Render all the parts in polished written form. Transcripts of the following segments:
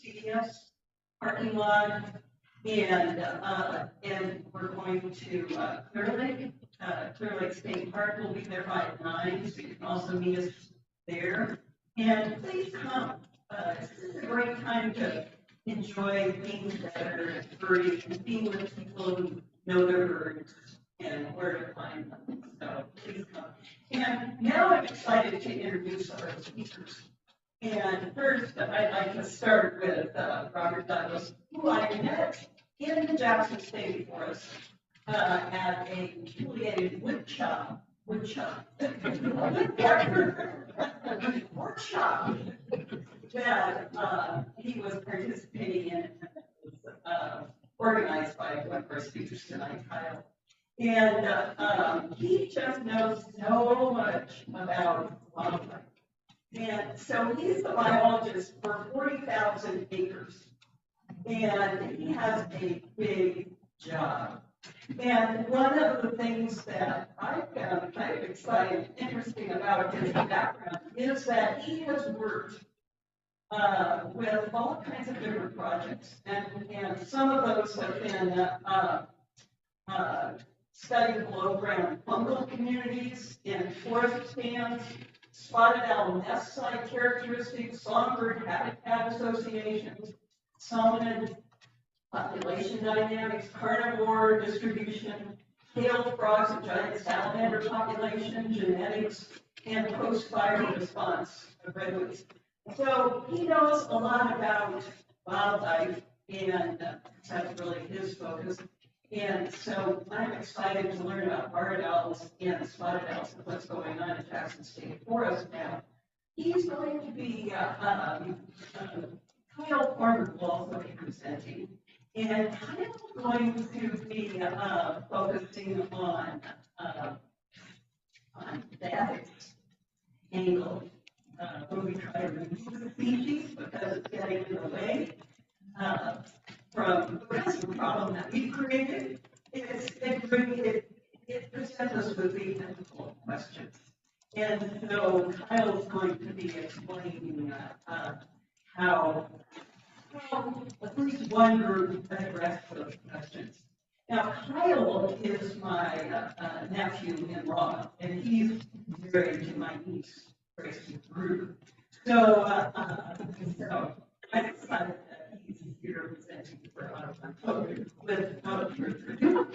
CDS parking lot, and we're going to Clear Lake State Park. Will be there by 9, so you can also meet us there. And please come. This is a great time to enjoy being together and birding and being with people who know their birds and where to find them. So please come. And now I'm excited to introduce our speakers. And first, I'd like to start with Robert Douglas, who I met in the Jackson State Forest at a affiliated woodshop workshop that he was participating in. It was organized by one of our speakers tonight, Kyle. And he just knows so much about wildlife. And so he's the biologist for 40,000 acres. And he has a big job. And one of the things that I found kind of exciting, interesting about his background is that he has worked with all kinds of different projects. And some of those have been studying below-ground fungal communities in forest stands, spotted owl nest site characteristics, songbird habitat associations, salmonid population dynamics, carnivore distribution, tailed frogs and giant salamander population, genetics, and post-fire response of redwoods. So he knows a lot about wildlife, and that's really his focus. And so I'm excited to learn about barred owls and spotted owls and what's going on in Jackson State Forest now. He's going to be, Kyle Farmer will also be presenting. And Kyle's going to be focusing on the ethics angle when we try to remove the species because it's getting in the way from the rest of the problem that we've created. It presents us with the ethical questions. And so Kyle's going to be explaining how at least one group addressed those questions. Now, Kyle is my nephew-in-law, and he's married to my niece, Tracy's group. So I'm excited that he's here presenting for us without further ado.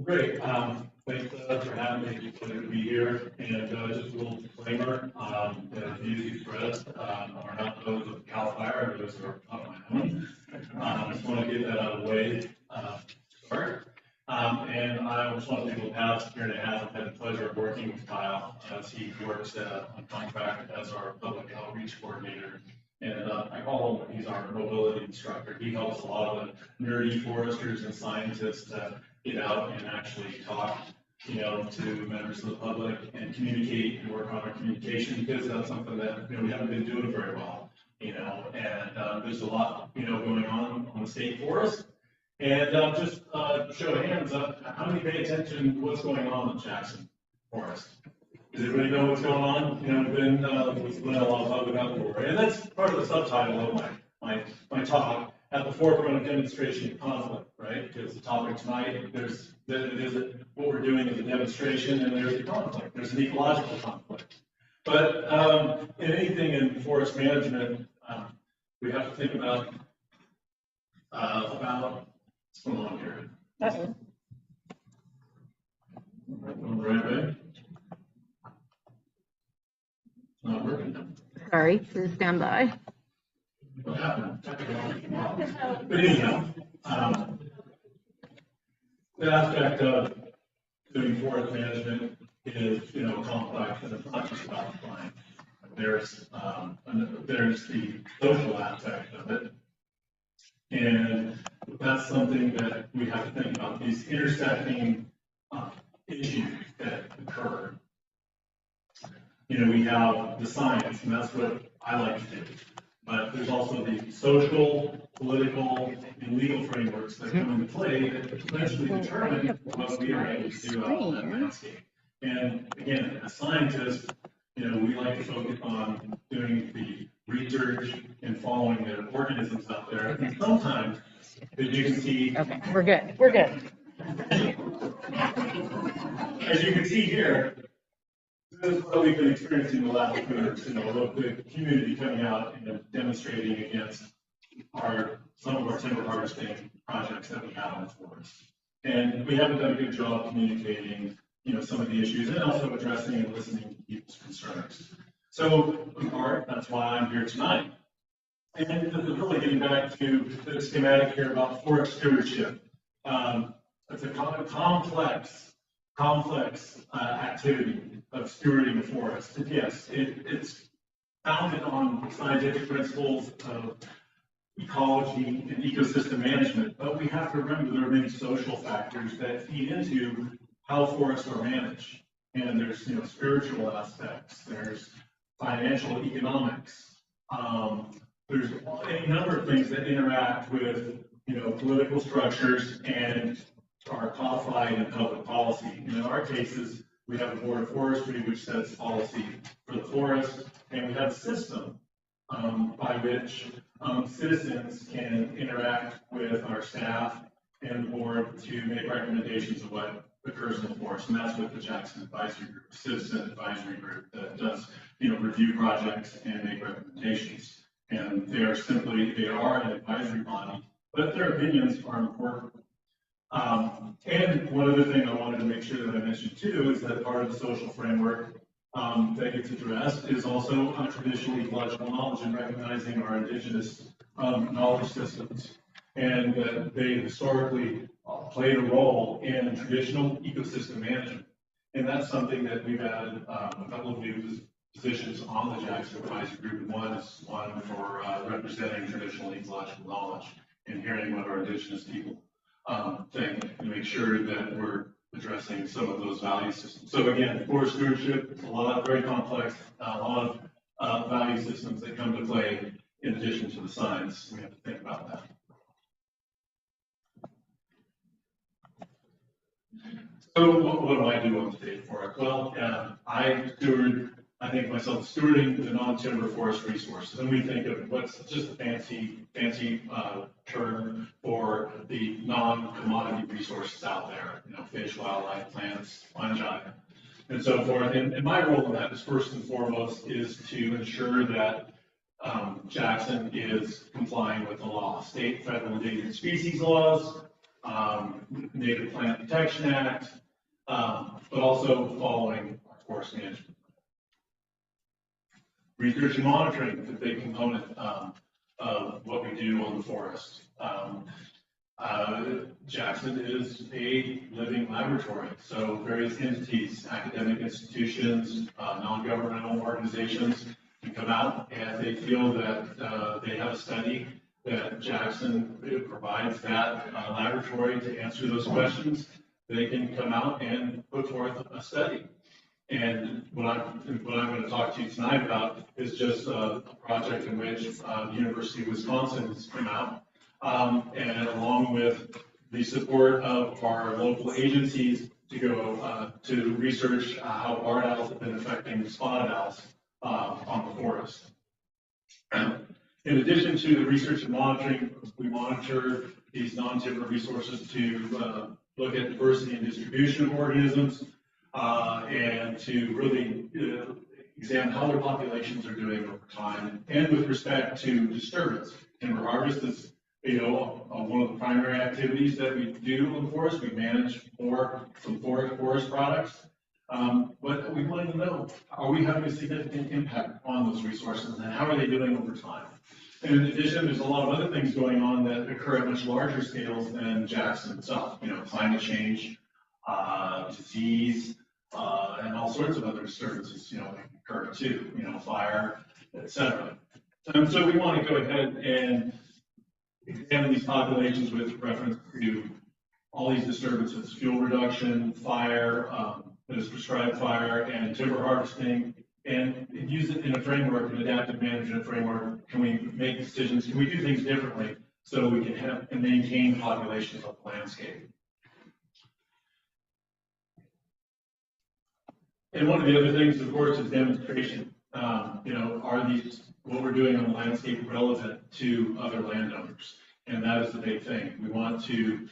Great. Thanks for having me. It's a pleasure to be here. And just a little disclaimer, the views expressed are not those of CAL FIRE, those are of my own. I just want to get that out of the way to start. And I just want to take the past year and a half. I've had the pleasure of working with Kyle as he works on contract as our public outreach coordinator. And I call him, he's our mobility instructor. He helps a lot of the nerdy foresters and scientists get out and actually talk, to members of the public and communicate and work on our communication, because that's something that, we haven't been doing very well, and there's a lot, going on the state forest. And just show of hands up, how many pay attention to what's going on in Jackson Forest? Does everybody know what's going on? Been a lot of public uproar, and that's part of the subtitle of my talk, at the forefront of demonstration and conflict, right? Because the topic tonight, what we're doing is a demonstration, and there's a conflict. There's an ecological conflict. But in anything in forest management, we have to think about what's going on here. Going the right way? It's not working. Sorry, please stand by. What happened? But anyhow, the aspect of doing forest management is, complex, and it's not just about flying. There's the social aspect of it, and that's something that we have to think about. These intersecting issues that occur. We have the science, and that's what I like to do. but there's also the social, political, and legal frameworks that come into play that eventually determine what we are able to do out in that landscape. And again, as scientists, we like to focus on doing the research and following the organisms out there. And sometimes, as you can see, Okay, we're good. We're good. as you can see here, this is what we've been experiencing the last 2 years, the community coming out and demonstrating against some of our timber harvesting projects that we have in the forest. And we haven't done a good job communicating, some of the issues and also addressing and listening to people's concerns. So in part, that's why I'm here tonight. And this is really getting back to the schematic here about forest stewardship. It's a complex activity of stewarding the forest. And yes, it's founded on scientific principles of ecology and ecosystem management, but we have to remember there are many social factors that feed into how forests are managed. And there's spiritual aspects, there's financial economics, there's a number of things that interact with political structures and are codified in public policy. And in our cases, we have a board of forestry which sets policy for the forest, and we have a system by which citizens can interact with our staff and the board to make recommendations of what occurs in the forest. And that's with the Jackson Advisory Group, Citizen Advisory Group, that does review projects and make recommendations. And they are an advisory body, but their opinions are important. And one other thing I wanted to make sure that I mentioned too is that part of the social framework that gets addressed is also traditional ecological knowledge and recognizing our indigenous knowledge systems. And that they historically played a role in traditional ecosystem management. And that's something that we've added a couple of new positions on the Jackson Advisory Group. One is one for representing traditional ecological knowledge and hearing what our indigenous people think to make sure that we're addressing some of those value systems. So again, forest stewardship, very complex, a lot of value systems that come to play in addition to the science. We have to think about that. So what do I do on the day for it? Well, I think myself stewarding the non-timber forest resources. And we think of what's just a fancy term for the non-commodity resources out there, fish, wildlife, plants, fungi, and so forth. And my role in that is first and foremost is to ensure that Jackson is complying with the law, state, federal, endangered species laws, Native Plant Protection Act, but also following our forest management. Research and monitoring is a big component of what we do on the forest. Jackson is a living laboratory, so various entities, academic institutions, non-governmental organizations can come out and they feel that they have a study that Jackson provides that laboratory to answer those questions. They can come out and put forth a study. And what I'm going to talk to you tonight about is just a project in which the University of Wisconsin has come out, and along with the support of our local agencies to go to research how barred owls have been affecting spotted owls on the forest. In addition to the research and monitoring, we monitor these non-timber resources to look at diversity and distribution of organisms, and to really examine how their populations are doing over time. And with respect to disturbance, timber harvest is one of the primary activities that we do in the forest. We manage some forest products. But we wanted to know, are we having a significant impact on those resources and how are they doing over time? And in addition, there's a lot of other things going on that occur at much larger scales than Jackson itself. Climate change, disease, and all sorts of other disturbances, that occur too, fire, etc. And so we want to go ahead and examine these populations with reference to all these disturbances: fuel reduction, fire, that is prescribed fire, and timber harvesting, and use it in a framework, an adaptive management framework. Can we make decisions? Can we do things differently so we can have and maintain populations of the landscape? And one of the other things, of course, is demonstration. Are these, what we're doing on the landscape, relevant to other landowners? And that is the big thing. We want to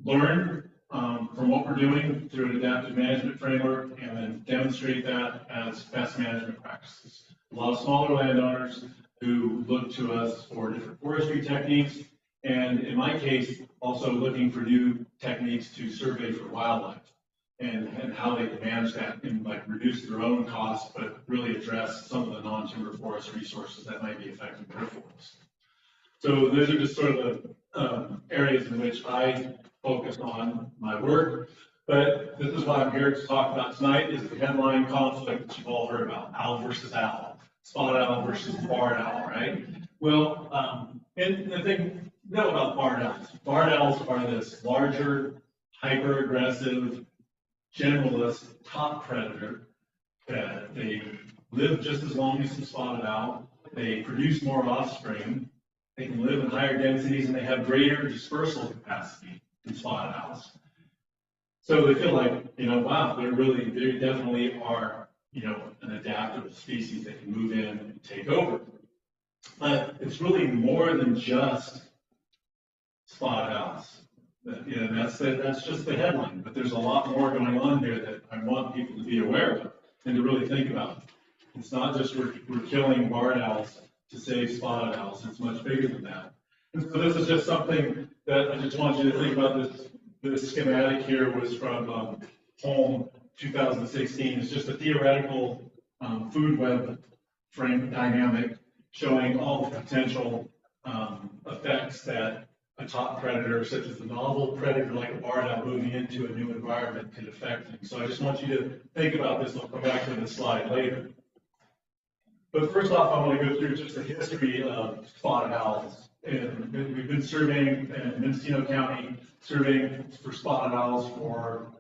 learn from what we're doing through an adaptive management framework and then demonstrate that as best management practices. A lot of smaller landowners who look to us for different forestry techniques, and in my case, also looking for new techniques to survey for wildlife and how they can manage that and like reduce their own costs, but really address some of the non-timber forest resources that might be affecting their forest. So those are just sort of the areas in which I focus on my work. But this is what I'm here to talk about tonight, is the headline conflict that you've all heard about: owl versus owl, spotted owl versus barred owl, right? Well, and the thing to know about barred owls are this larger, hyper-aggressive, generalist top predator that they live just as long as the spotted owl. They produce more offspring. They can live in higher densities, and they have greater dispersal capacity than spotted owls. So they feel like, wow, they definitely are, an adaptable species that can move in and take over. But it's really more than just spotted owls. That's just the headline, but there's a lot more going on here that I want people to be aware of and to really think about. It's not just we're killing barred owls to save spotted owls. It's much bigger than that. And so this is just something that I just want you to think about. This schematic here was from Home 2016. It's just a theoretical food web frame dynamic showing all the potential effects that a top predator, such as a novel predator like a barred owl moving into a new environment, could affect them. So I just want you to think about this. I'll come back to this slide later. But first off, I want to go through just the history of spotted owls. And we've been surveying in Mendocino County, surveying for spotted owls for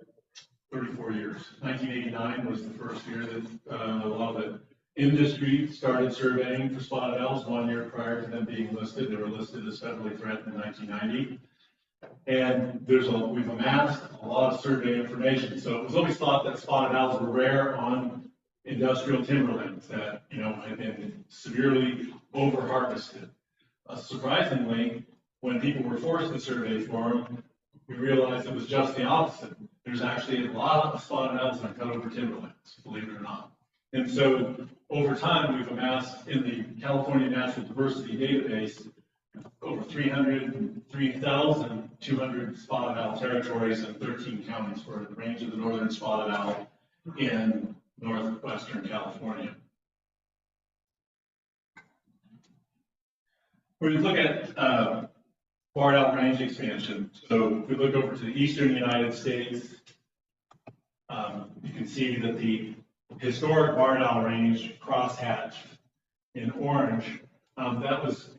34 years. 1989 was the first year that a lot of the industry started surveying for spotted owls. 1 year prior to them being listed. They were listed as federally threatened in 1990. And we've amassed a lot of survey information. So it was always thought that spotted owls were rare on industrial timberlands that had been severely over-harvested. Surprisingly, when people were forced to survey for them, we realized it was just the opposite. There's actually a lot of spotted owls that cut over timberlands, believe it or not. And so over time, we've amassed in the California Natural Diversity Database over 3,200 spotted owl territories in 13 counties for the range of the northern spotted owl in northwestern California. When we look at barred owl range expansion, so if we look over to the eastern United States, you can see that the historic barred owl range crosshatched in orange, that was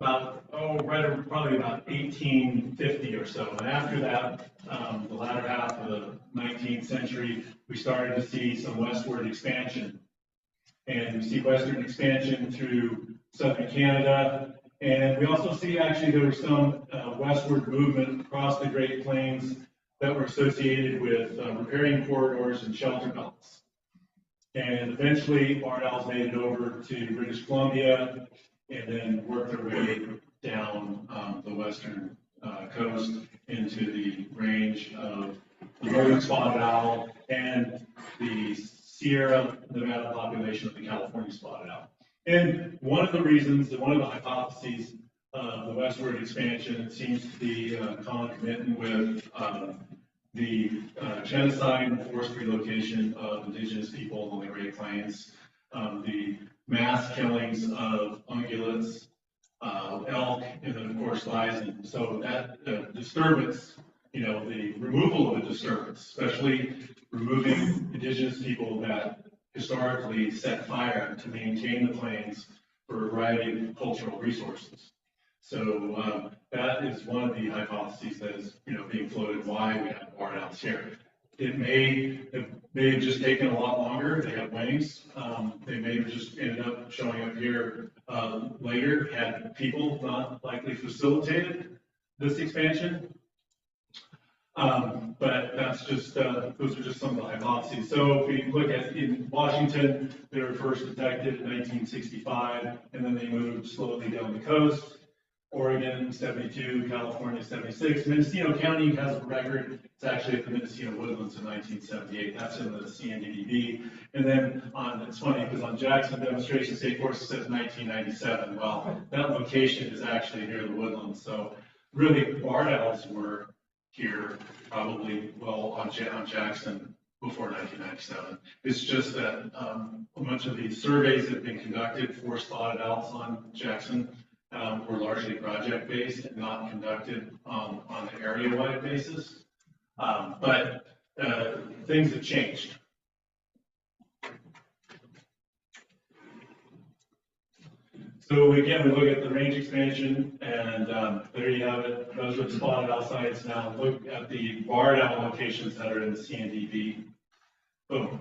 about, probably about 1850 or so. And after that, the latter half of the 19th century, we started to see some westward expansion. And we see western expansion through southern Canada. And we also see actually there was some westward movement across the Great Plains that were associated with riparian corridors and shelter belts. And eventually, barred owls made it over to British Columbia and then worked their way down the western coast into the range of the northern spotted owl and the Sierra Nevada population of the California spotted owl. And one of the reasons, one of the hypotheses of the westward expansion seems to be concomitant with the genocide and forced relocation of indigenous people on the Great Plains, the mass killings of ungulates, elk, and then of course bison. So that disturbance, the removal of a disturbance, especially removing indigenous people that historically set fire to maintain the plains for a variety of cultural resources. So that is one of the hypotheses that is being floated why we have barred owls here. It may have just taken a lot longer. They have wings. They may have just ended up showing up here later, had people not likely facilitated this expansion. But that's just, those are just some of the hypotheses. So if we look at in Washington, they were first detected in 1965, and then they moved slowly down the coast. Oregon, 72, California, 76. Mendocino County has a record. It's actually at the Mendocino Woodlands in 1978. That's in the CNDDB. And then it's funny because on Jackson Demonstration State Forest it says 1997. Well, that location is actually near the Woodlands. So really, barred owls were here probably on Jackson before 1997. It's just that a bunch of these surveys that have been conducted for spotted owls on Jackson were largely project-based and not conducted on an area-wide basis. But things have changed. So again, we look at the range expansion, and there you have it. Those are the spotted owl sites. Now look at the barred owl locations that are in the CNDB. Boom.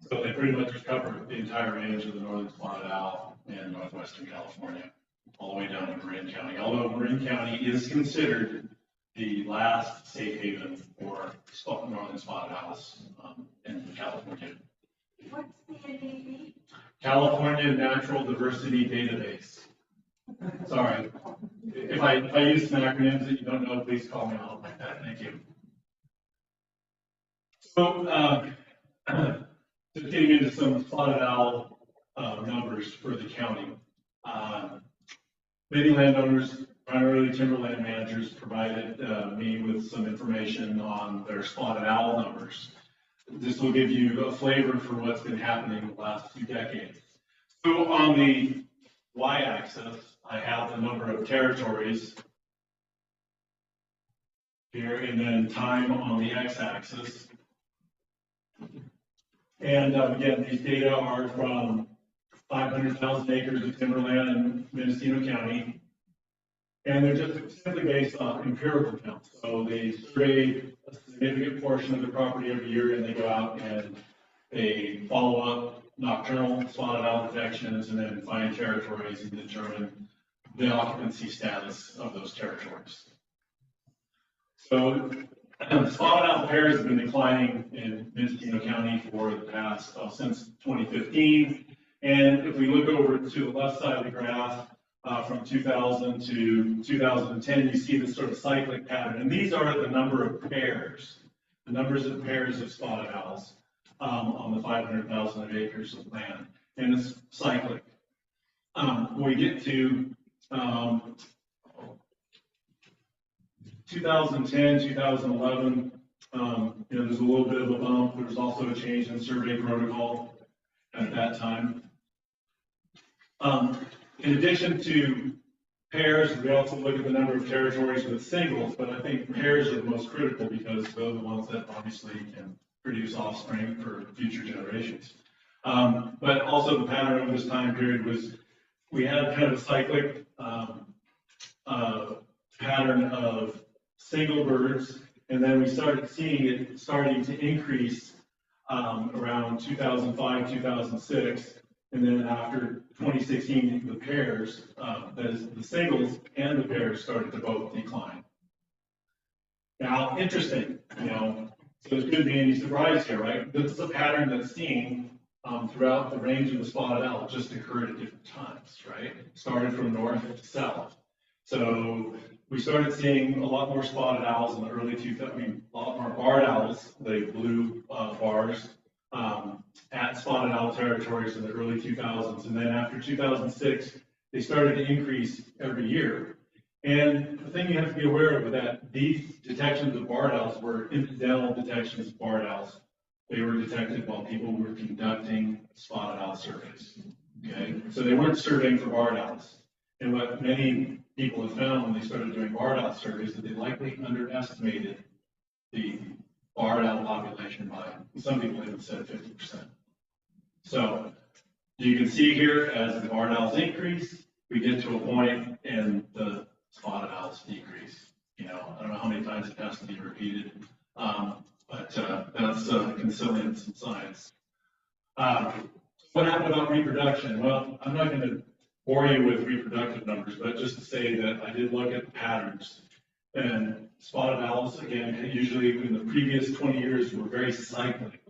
So they pretty much cover the entire range of the northern spotted owl in northwestern California, all the way down to Marin County. Although Marin County is considered the last safe haven for northern spotted owls in California. What's the CNDB? California Natural Diversity Database. Sorry. If I use some acronyms that you don't know, please call me out like that. Thank you. So, just getting into some spotted owl numbers for the county. Many landowners, primarily timberland managers, provided me with some information on their spotted owl numbers. This will give you a flavor for what's been happening in the last 2 decades. So on the y-axis, I have the number of territories here, and then time on the x-axis. And again, these data are from 500,000 acres of timberland in Mendocino County. And they're just simply based on empirical counts. So they survey a significant portion of the property every year, and they go out and they follow up nocturnal spotted owl detections and then find territories and determine the occupancy status of those territories. So spotted owl pairs have been declining in Mendocino County for the past, since 2015. And if we look over to the left side of the graph, from 2000 to 2010, you see this sort of cyclic pattern. And these are the number of pairs, the numbers of pairs of spotted owls on the 500,000 acres of land. And it's cyclic. When we get to 2010, 2011, there's a little bit of a bump. There was also a change in survey protocol at that time. In addition to pairs, we also look at the number of territories with singles, but I think pairs are the most critical because they're the ones that obviously can produce offspring for future generations. But also the pattern over this time period was we had kind of a cyclic pattern of single birds, and then we started seeing it starting to increase around 2005, 2006. And then after 2016, the pairs, the singles and the pairs started to both decline. Now, interesting, so there shouldn't be any surprise here, right? This is a pattern that's seen throughout the range of the spotted owl, just occurred at different times, right? Started from north to south. So we started seeing a lot more spotted owls in the early 2000s, a lot more barred owls, the blue bars, at spotted owl territories in the early 2000s. And then after 2006, they started to increase every year. And the thing you have to be aware of is that these detections of barred owls were incidental detections of barred owls. They were detected while people were conducting spotted owl surveys. Okay, so they weren't surveying for barred owls. And what many people have found when they started doing barred owl surveys that they likely underestimated the barred owl population by, some people even said 50%. So you can see here as the barred owls increase, we get to a point and the spotted owls decrease. I don't know how many times it has to be repeated, but that's consilience and science. What happened about reproduction? Well, I'm not going to bore you with reproductive numbers, but just to say that I did look at the patterns. And spotted owls, again, usually in the previous 20 years were very cyclic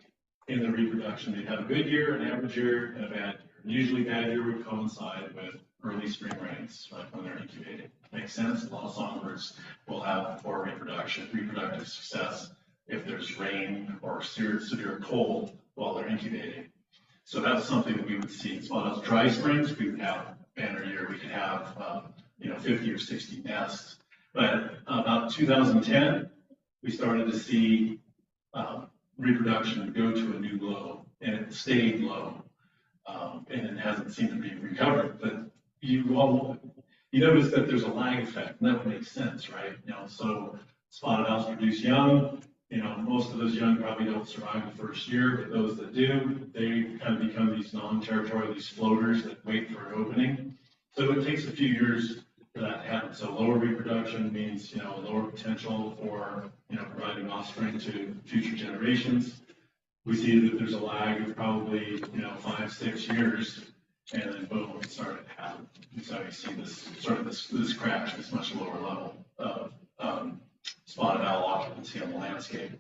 in the reproduction. They'd have a good year, an average year, and a bad year. Usually bad year would coincide with early spring rains, like when they're incubating. Makes sense. A lot of songbirds will have poor reproductive success if there's rain or severe cold while they're incubating. So that's something that we would see. Spotted owls, dry springs, we would have a banner year. We could have 50 or 60 nests. But about 2010, we started to see reproduction go to a new low, and it stayed low, and it hasn't seemed to be recovered. But you notice that there's a lag effect, and that would make sense, right? So spotted owls produce young. Most of those young probably don't survive the first year, but those that do, they kind of become these non-territorial, these floaters that wait for an opening. So it takes a few years for that to happen. So lower reproduction means, lower potential for, providing offspring to future generations. We see that there's a lag of probably, 5-6 years, and then boom, it started to happen. So you see this crash, this much lower level of spotted owl occupancy on the landscape.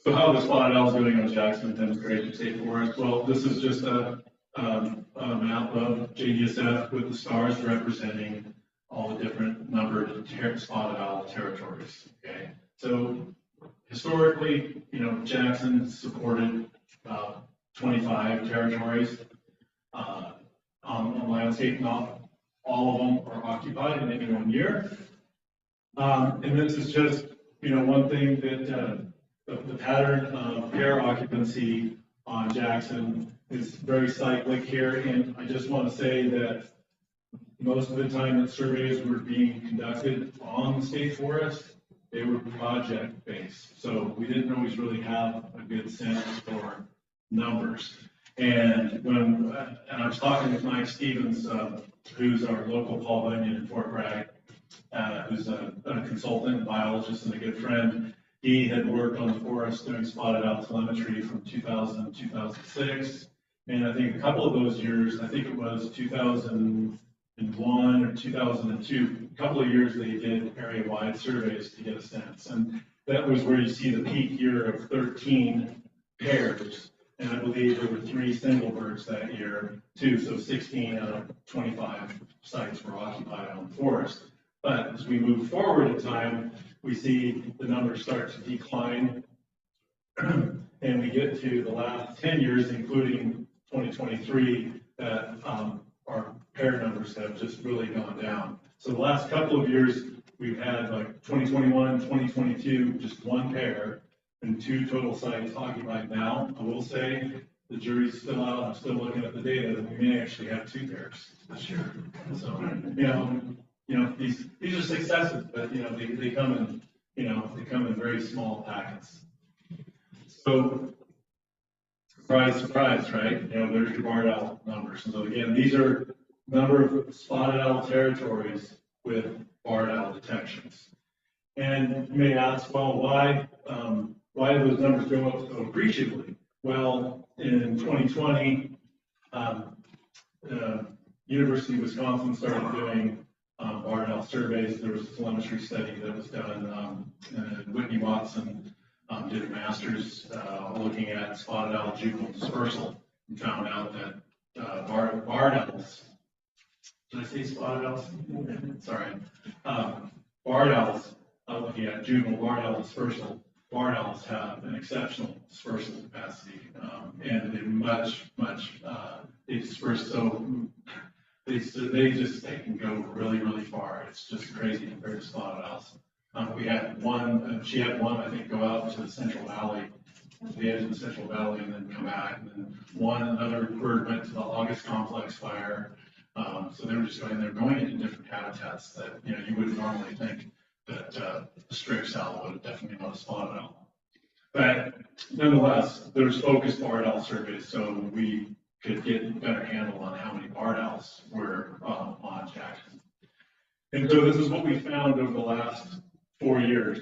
So how are the spotted owls doing on Jackson Demonstration State Forest? Well, this is just a map of JDSF with the stars representing all the different numbered spotted owl territories. Okay, so historically, Jackson supported 25 territories on the landscape. Not all of them are occupied in any one year. And this is just, one thing that the pattern of pair occupancy on Jackson is very cyclic here. And I just want to say that most of the time that surveys were being conducted on the state forest, they were project-based. So we didn't always really have a good sense for numbers. And I was talking with Mike Stevens, who's our local Paul Bunyan in Fort Bragg, who's a consultant, biologist, and a good friend. He had worked on the forest doing spotted owl telemetry from 2000 to 2006. And I think a couple of those years, I think it was 2001 or 2002, a couple of years they did area-wide surveys to get a sense. And that was where you see the peak year of 13 pairs. And I believe there were 3 single birds that year, too. So 16 out of 25 sites were occupied on the forest. But as we move forward in time, we see the numbers start to decline. And we get to the last 10 years, including 2023, that our pair numbers have just really gone down. So the last couple of years, we've had like 2021, 2022, just 1 pair and 2 total sites occupied now. I will say the jury's still out. I'm still looking at the data, and we may actually have 2 pairs this year. So, these are successes, but they come in very small packets. So surprise, surprise, right? There's your barred owl numbers. So again, these are number of spotted owl territories with barred owl detections. And you may ask, well, why do those numbers go up so appreciably? Well, in 2020, University of Wisconsin started doing barred owl surveys. There was a telemetry study that was done. Whitney Watson did a master's looking at spotted owl juvenile dispersal and found out that barred owls, did I say spotted owls? Sorry. Barred owls, looking at juvenile barred owl dispersal, barred owls have an exceptional dispersal capacity, and they're they disperse so, they can go really, really far. It's just crazy compared to spotted owls. We had one, she had one, I think, go out to the Central Valley, to the edge of the Central Valley, and then come back. And then another bird went to the August complex fire. So they were just they're going into different habitats that, you wouldn't normally think that a strix owl would definitely not a spotted owl. But nonetheless, there's focused barred owl surveys, so we could get a better handle on how many barred owls were on Jackson. And so this is what we found over the last 4 years,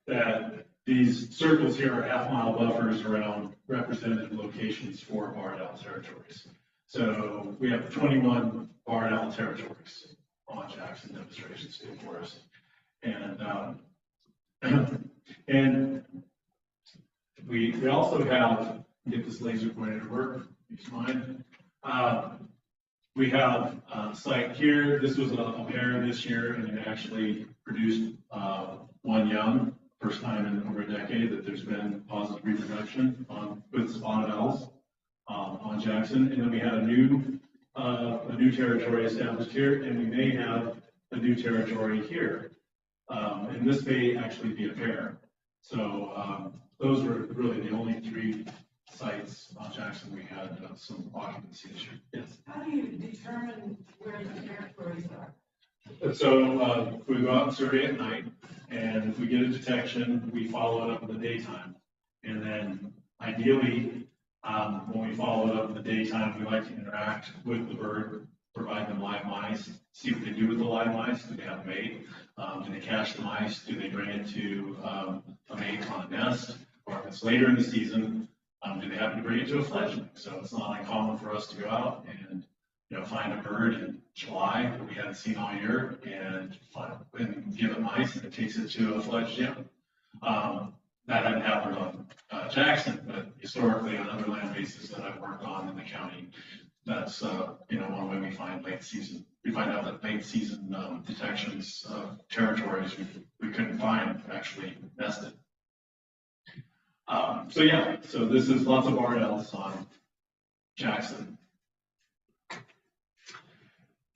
that these circles here are half-mile buffers around representative locations for barred owl territories. So we have 21 barred owl territories on Jackson Demonstration State Forest. And and we also have, get this laser pointer to work, if you mind. We have a site here. This was a pair this year, and it actually produced one young. First time in over a decade that there's been positive reproduction with spotted owls on Jackson. And then we had a new territory established here, and we may have a new territory here. And this may actually be a pair. So those were really the only 3 sites on Jackson we had some occupancy this year. Yes. How do you determine where the territories are? So we go out and survey at night, and if we get a detection, we follow it up in the daytime. And then ideally, when we follow it up in the daytime, we like to interact with the bird, provide them live mice, see what they do with the live mice. Do they have a mate? Do they catch the mice? Do they bring it to a mate on a nest? Or if it's later in the season, do they happen to bring it to a fledgling? So it's not uncommon for us to go out and find a bird in July that we hadn't seen all year and give it mice, and it takes it to a fledged young. That hadn't happened on Jackson, but historically on other land bases that I've worked on in the county, that's one way we find late season. We find out that late season detections of territories we couldn't find actually nested. So this is lots of barred owls on Jackson.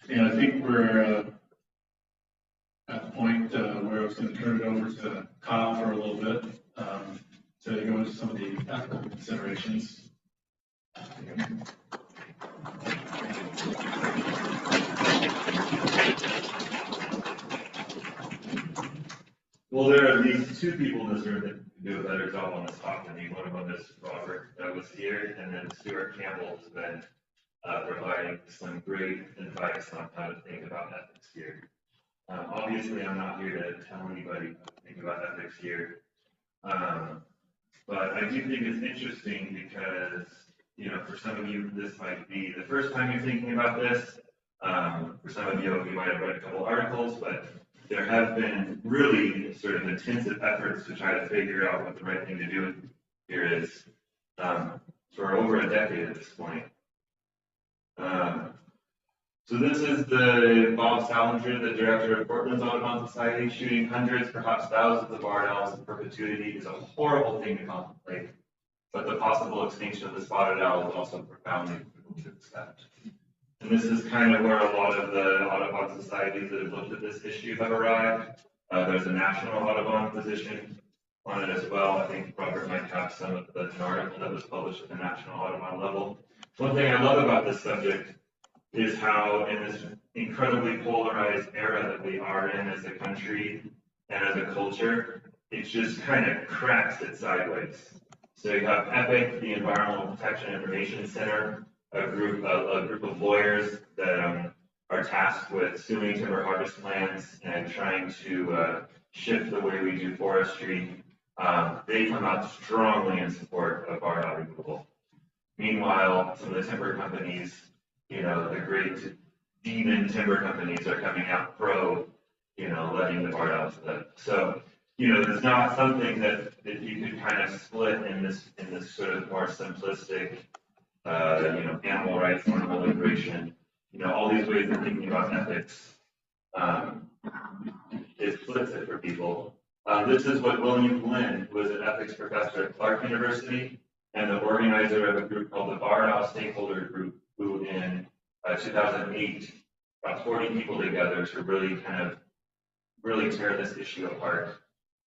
And I think we're at the point where I was going to turn it over to Kyle for a little bit to go into some of the ethical considerations. Well, there are at least 2 people in this room that do a better job on this talk than me. One of them is Robert that was here, and then Stuart Campbell has been providing some great advice on how to think about ethics here. Obviously, I'm not here to tell anybody how to think about ethics here, but I do think it's interesting because, for some of you, this might be the first time you're thinking about this. For some of you might have read a couple articles, but there have been really sort of intensive efforts to try to figure out what the right thing to do here is for over a decade at this point. So this is the Bob Salinger, the director of Portland's Audubon Society. Shooting hundreds, perhaps thousands of barred owls in perpetuity is a horrible thing to contemplate, but the possible extinction of the spotted owl is also profoundly difficult to accept. And this is kind of where a lot of the Audubon societies that have looked at this issue have arrived. There's a national Audubon position on it as well. I think Robert might have some of an article that was published at the national Audubon level. One thing I love about this subject is how in this incredibly polarized era that we are in as a country and as a culture, it just kind of cracks it sideways. So you have EPIC, the Environmental Protection Information Center, a group of lawyers that are tasked with suing timber harvest plans and trying to shift the way we do forestry. They come out strongly in support of barred owl removal. Meanwhile, some of the timber companies, the great demon timber companies are coming out pro, letting the barred owls live. So, it's not something that you could kind of split in this sort of more simplistic, animal rights, animal liberation, all these ways of thinking about ethics. It splits it for people. This is what William Glynn, who was an ethics professor at Clark University and the organizer of a group called the Barred Owl Stakeholder Group, who in 2008 brought 40 people together to really tear this issue apart.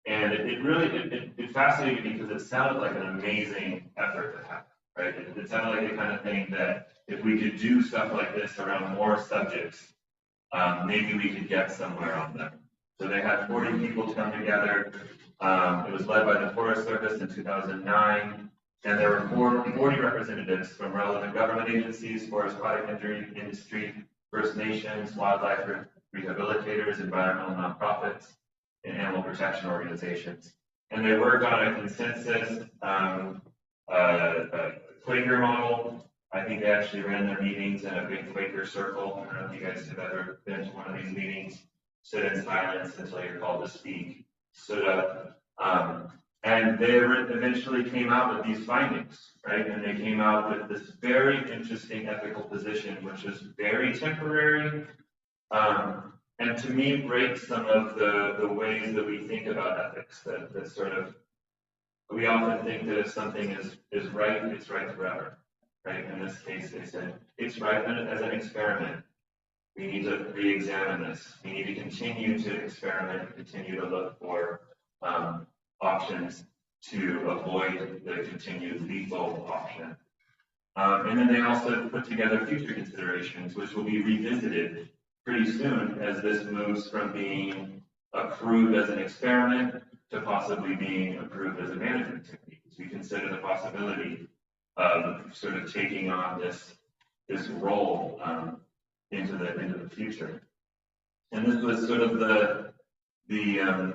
And it fascinated me because it sounded like an amazing effort to happen, right? It sounded like the kind of thing that if we could do stuff like this around more subjects, maybe we could get somewhere on them. So they had 40 people come together. It was led by the Forest Service in 2009. And there were 40 representatives from relevant government agencies, forest product industry, First Nations, wildlife rehabilitators, environmental nonprofits, and animal protection organizations. And they worked on a consensus Quaker model. I think they actually ran their meetings in a big Quaker circle. I don't know if you guys have ever been to one of these meetings. Sit in silence until you're called to speak. Stood up. And they eventually came out with these findings, right? And they came out with this very interesting ethical position, which is very temporary, and to me breaks some of the ways that we think about ethics. That sort of, we often think that if something is right, it's right forever, right? In this case, they said it's right as an experiment. We need to re-examine this. We need to continue to experiment, continue to look for options to avoid the continued lethal option. And then they also put together future considerations, which will be revisited pretty soon as this moves from being approved as an experiment to possibly being approved as a management technique. So we consider the possibility of sort of taking on this role into the future. And this was sort of the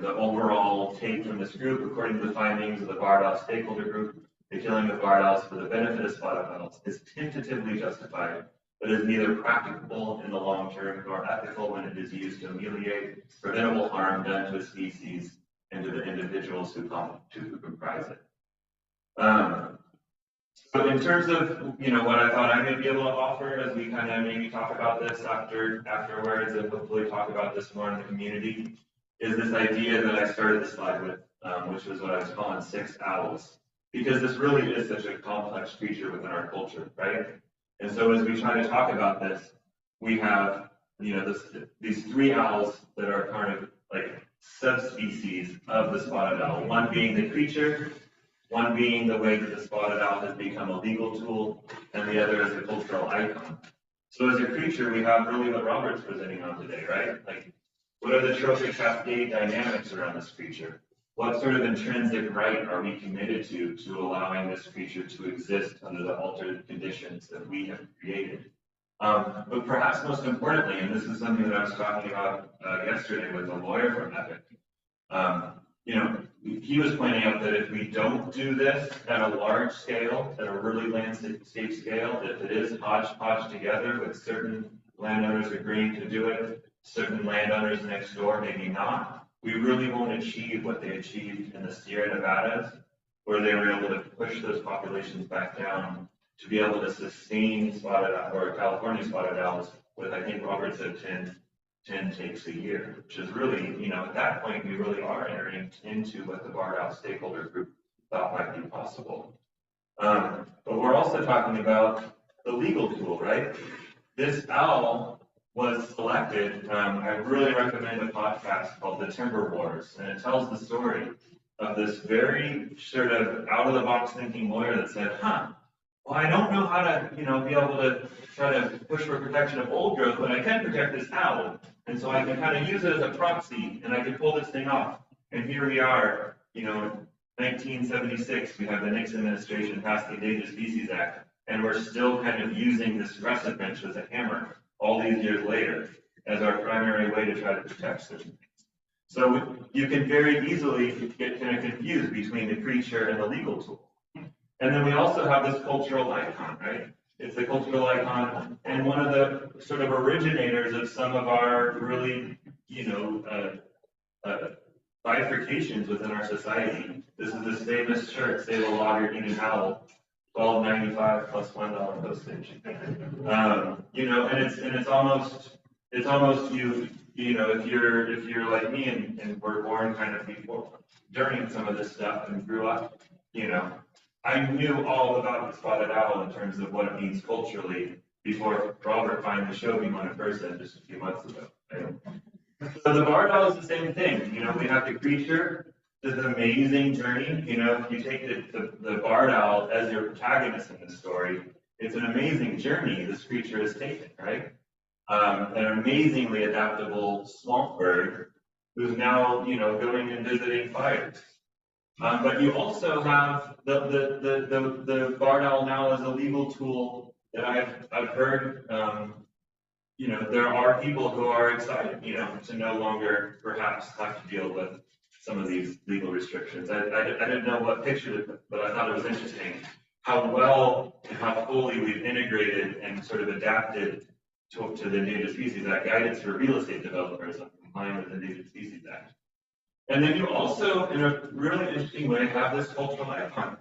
overall take from this group. According to the findings of the barred owl stakeholder group, the killing of barred owls for the benefit of spotted owls is tentatively justified, but is neither practicable in the long term nor ethical when it is used to ameliorate preventable harm done to a species and to the individuals who comprise it. So in terms of what I thought I may be able to offer as we kind of maybe talk about this afterwards and hopefully talk about this more in the community, is this idea that I started the slide with, which was what I was calling 6 owls. Because this really is such a complex creature within our culture, right? And so as we try to talk about this, we have, these 3 owls that are kind of like subspecies of the spotted owl. One being the creature, one being the way that the spotted owl has become a legal tool, and the other is a cultural icon. So as a creature, we have really what Robert's presenting on today, right? Like, what are the trophic cascade dynamics around this creature? What sort of intrinsic right are we committed to allowing this creature to exist under the altered conditions that we have created? But perhaps most importantly, and this is something that I was talking about yesterday with a lawyer from Epic, he was pointing out that if we don't do this at a large scale, at a really landscape scale, if it is hodgepodge together with certain landowners agreeing to do it, certain landowners next door maybe not, we really won't achieve what they achieved in the Sierra Nevadas, where they were able to push those populations back down to be able to sustain spotted owl, or California spotted owls with, I think Robert said 10 takes a year, which is really, at that point, we really are entering into what the barred owl stakeholder group thought might be possible. But we're also talking about the legal tool, right? This owl was selected. I really recommend a podcast called The Timber Wars, and it tells the story of this very sort of out-of-the-box thinking lawyer that said, well, I don't know how to, be able to try to push for protection of old growth, but I can protect this owl. And so I can kind of use it as a proxy, and I can pull this thing off. And here we are, 1976, we have the Nixon administration pass the Endangered Species Act, and we're still kind of using this crescent bench as a hammer all these years later as our primary way to try to protect certain things. So you can very easily get kind of confused between the creature and the legal tool. And then we also have this cultural icon, right? It's the cultural icon and one of the sort of originators of some of our really, bifurcations within our society. This is this famous shirt, Save a Logger, Eat an Owl, $12.95 plus $1 postage. And it's almost you if you're like me and were born kind of during some of this stuff and grew up, I knew all about the spotted owl in terms of what it means culturally before Robert finally showed me one in person just a few months ago. Right? So the barred owl is the same thing. We have the creature, this amazing journey. If you take the barred owl as your protagonist in this story, it's an amazing journey this creature has taken, right? An amazingly adaptable swamp bird who's now, going and visiting fires. But you also have the barred owl now as a legal tool that I've heard there are people who are excited, to no longer perhaps have to deal with some of these legal restrictions. I didn't know what picture, but I thought it was interesting how well and how fully we've integrated and sort of adapted to the Endangered Species Act guidance for real estate developers on complying with the Endangered Species Act. And then you also, in a really interesting way, have this cultural icon.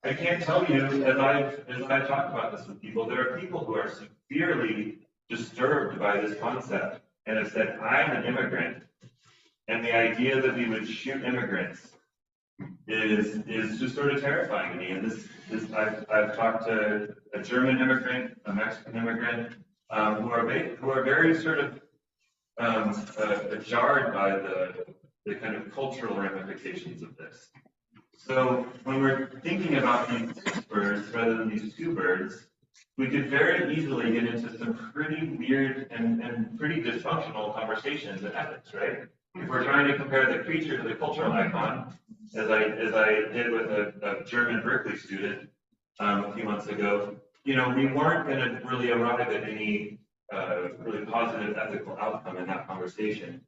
I can't tell you, as I've talked about this with people, there are people who are severely disturbed by this concept and have said, I'm an immigrant. And the idea that we would shoot immigrants is just sort of terrifying to me. And I've talked to a German immigrant, a Mexican immigrant, who are very sort of jarred by the kind of cultural ramifications of this. So when we're thinking about these birds rather than these two birds, we could very easily get into some pretty weird and pretty dysfunctional conversations in ethics, right? If we're trying to compare the creature to the cultural icon, as I did with a German Berkeley student a few months ago, we weren't going to really arrive at any really positive ethical outcome in that conversation.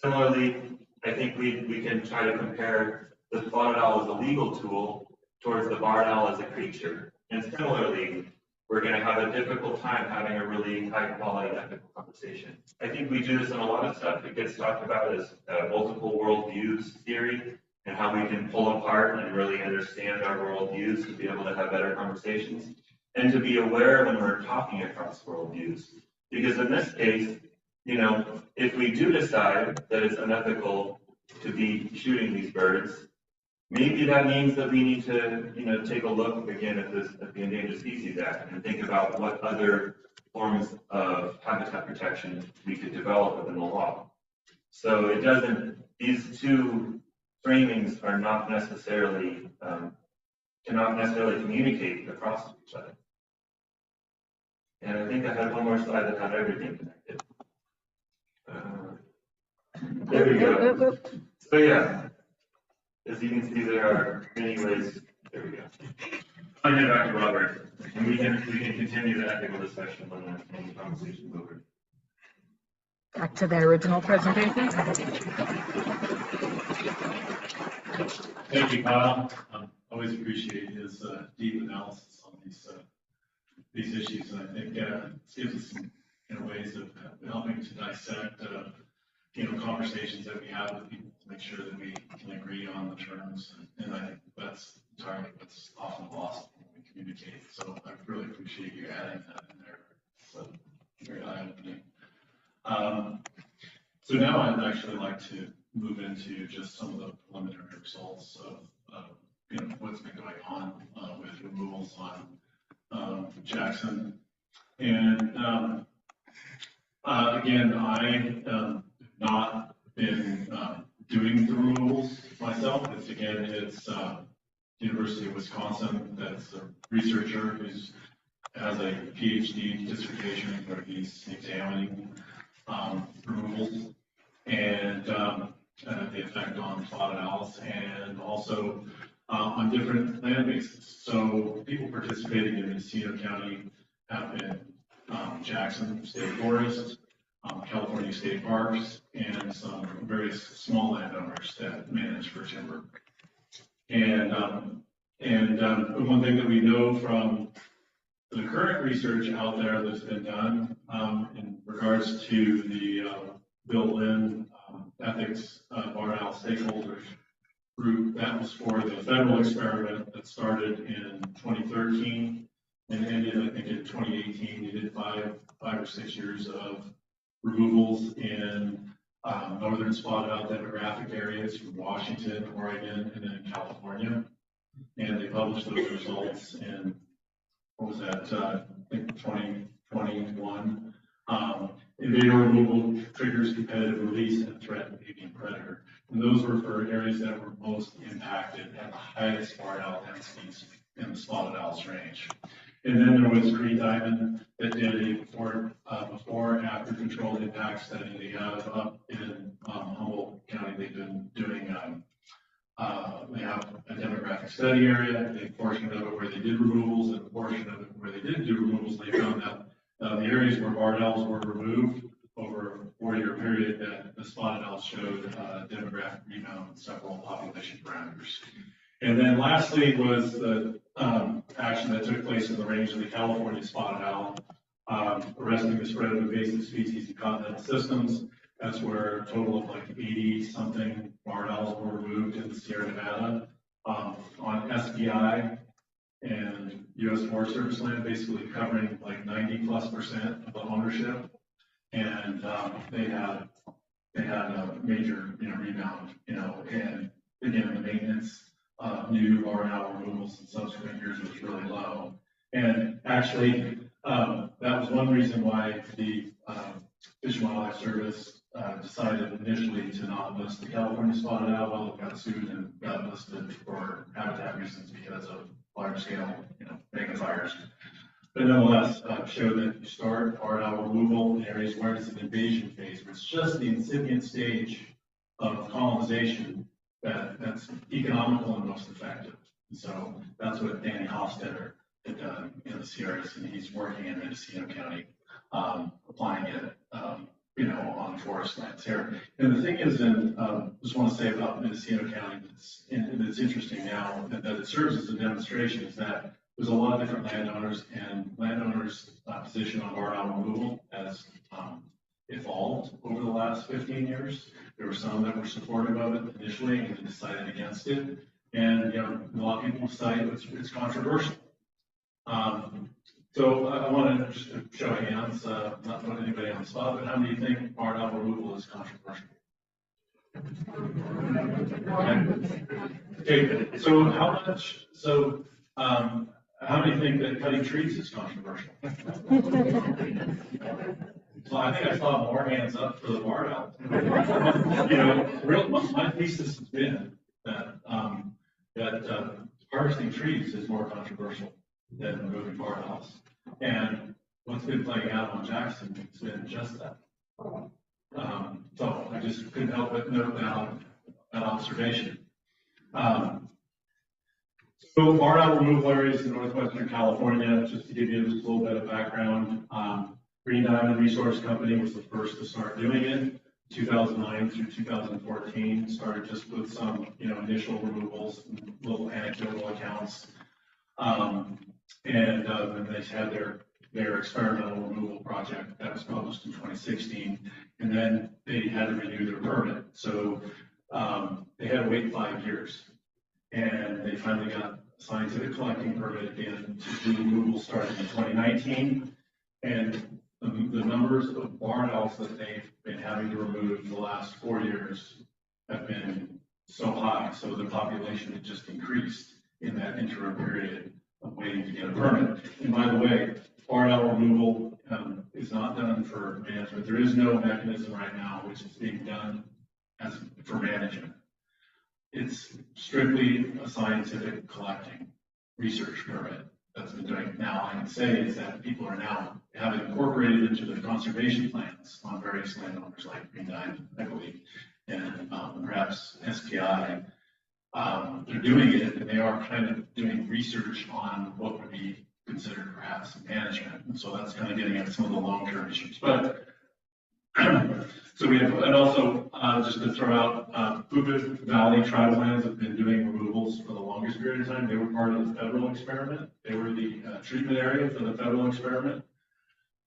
Similarly, I think we can try to compare the spotted owl as a legal tool towards the barred owl as a creature. And similarly, we're going to have a difficult time having a really high quality ethical conversation. I think we do this in a lot of stuff. It gets talked about as multiple worldviews theory and how we can pull apart and really understand our worldviews to be able to have better conversations and to be aware when we're talking across worldviews. Because in this case, if we do decide that it's unethical to be shooting these birds, maybe that means that we need to, take a look again at the Endangered Species Act and think about what other forms of habitat protection we could develop within the law. So these two framings are not necessarily, cannot necessarily communicate across each other. And I think I had one more slide that had everything connected. There we go. So yeah, as you can see, there are many ways. There we go. I'll hand it back to Robert, and we can continue the ethical discussion when the conversation's over. Back to the original presentation. Thank you, Kyle. Always appreciate his deep analysis on these issues, and I think it gives us some ways of helping to dissect conversations that we have with people to make sure that we can agree on the terms, and I think that's entirely what's often lost when we communicate. So I really appreciate you adding that in there. So very eye-opening. So now I'd actually like to move into just some of the preliminary results of what's been going on with removals on Jackson. And again, I have not been doing the removals myself. It's University of Wisconsin. That's a researcher who has a PhD dissertation where he's examining removals and the effect on spotted owls and also on different land bases. So people participating in Mendocino County have been Jackson State Forest, California State Parks, and some various small landowners that manage for timber. And one thing that we know from the current research out there that's been done in regards to the built-in ethics barred owl stakeholders group, that was for the federal experiment that started in 2013 and ended, I think, in 2018. They did five or 6 years of removals in northern spotted owl demographic areas from Washington, Oregon, and then California. And they published those results in, what was that, I think 2021. Invader removal triggers competitive release and threatened avian predator. And those were for areas that were most impacted at the highest barred owl densities in the spotted owl's range. And then there was Green Diamond that did a before and after controlled impact study. They have up in Humboldt County, they've been doing, they have a demographic study area, a portion of it where they did removals, and a portion of it where they didn't do removals. They found that The areas where barred owls were removed over a 4-year period, that the spotted owls showed demographic rebound in several population parameters. And then lastly was the action that took place in the range of the California spotted owl, arresting the spread of invasive species in continental systems. That's where a total of like 80-something barred owls were removed in the Sierra Nevada on SPI and U.S. Forest Service land, basically covering like 90+% of the ownership. And they had a major, rebound, and again, the maintenance of new barred owl removals in subsequent years was really low. And actually, that was one reason why the Fish and Wildlife Service decided initially to not list the California spotted owl. Well, it got sued and got listed for habitat reasons because of large scale, mega fires. But nonetheless, showed that you start barred owl removal in areas where it's an invasion phase, where it's just the incipient stage of colonization that's economical and most effective. And so that's what Danny Hofstetter had done in the Sierras, and he's working in Mendocino County, applying it, on forest lands here. And the thing is, just want to say about Mendocino County that's interesting now, that it serves as a demonstration, is that there's a lot of different landowners, and landowners' position on barred owl removal has evolved over the last 15 years. There were some that were supportive of it initially and then decided against it. And a lot of people cite it's controversial. So I want to just show hands, not put anybody on the spot, but how many think barred owl removal is controversial? Okay, so how many think that cutting trees is controversial? Well, I think I saw more hands up for the barred owl. My thesis has been that harvesting trees is more controversial than removing barred owls. And what's been playing out on Jackson has been just that. So I just couldn't help but note that observation. So barred owl removal areas in northwestern California, just to give you just a little bit of background, Green Diamond Resource Company was the first to start doing it. 2009 through 2014, started just with some, initial removals, little anecdotal accounts. And then they had their experimental removal project that was published in 2016, and then they had to renew their permit. So they had to wait 5 years, and they finally got a scientific collecting permit again to do removal starting in 2019. And the numbers of barred owls that they've been having to remove the last 4 years have been so high, so the population had just increased in that interim period of waiting to get a permit. And by the way, barred owl removal is not done for management. There is no mechanism right now which is being done for management. It's strictly a scientific collecting research permit that's been doing. Now, I can say is that people are now having incorporated into their conservation plans on various landowners like Green Diamond, I believe, and perhaps SPI. They're doing it, and they are kind of doing research on what would be considered perhaps management. And so that's kind of getting at some of the long-term issues. But so we have, and also just to throw out, Puput Valley tribal lands have been doing removals for the longest period of time. They were part of the federal experiment. They were the treatment area for the federal experiment.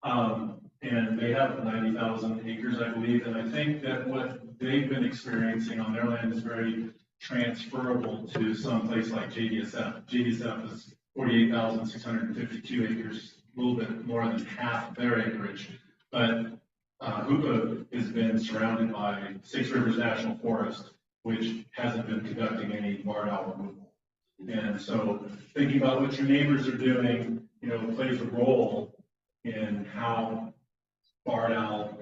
And they have 90,000 acres, I believe. And I think that what they've been experiencing on their land is very transferable to some place like JDSF. JDSF is 48,652 acres, a little bit more than half of their acreage. But Hoopa has been surrounded by Six Rivers National Forest, which hasn't been conducting any barred owl removal. And so thinking about what your neighbors are doing, plays a role in how barred owl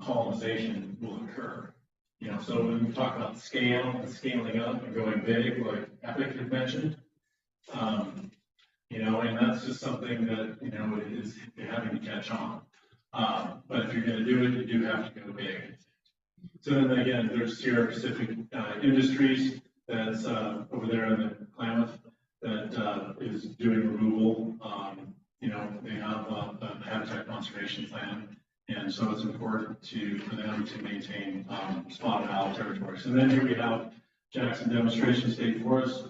colonization will occur. So when we talk about scale and scaling up and going big, like Epic had mentioned, and that's just something that, is having to catch on. But if you're going to do it, you do have to go big. So then again, there's Sierra Pacific Industries that's over there in the Klamath that is doing removal they have a habitat conservation plan. And so it's important for them to maintain spotted owl territories. And then here we have Jackson Demonstration State Forest,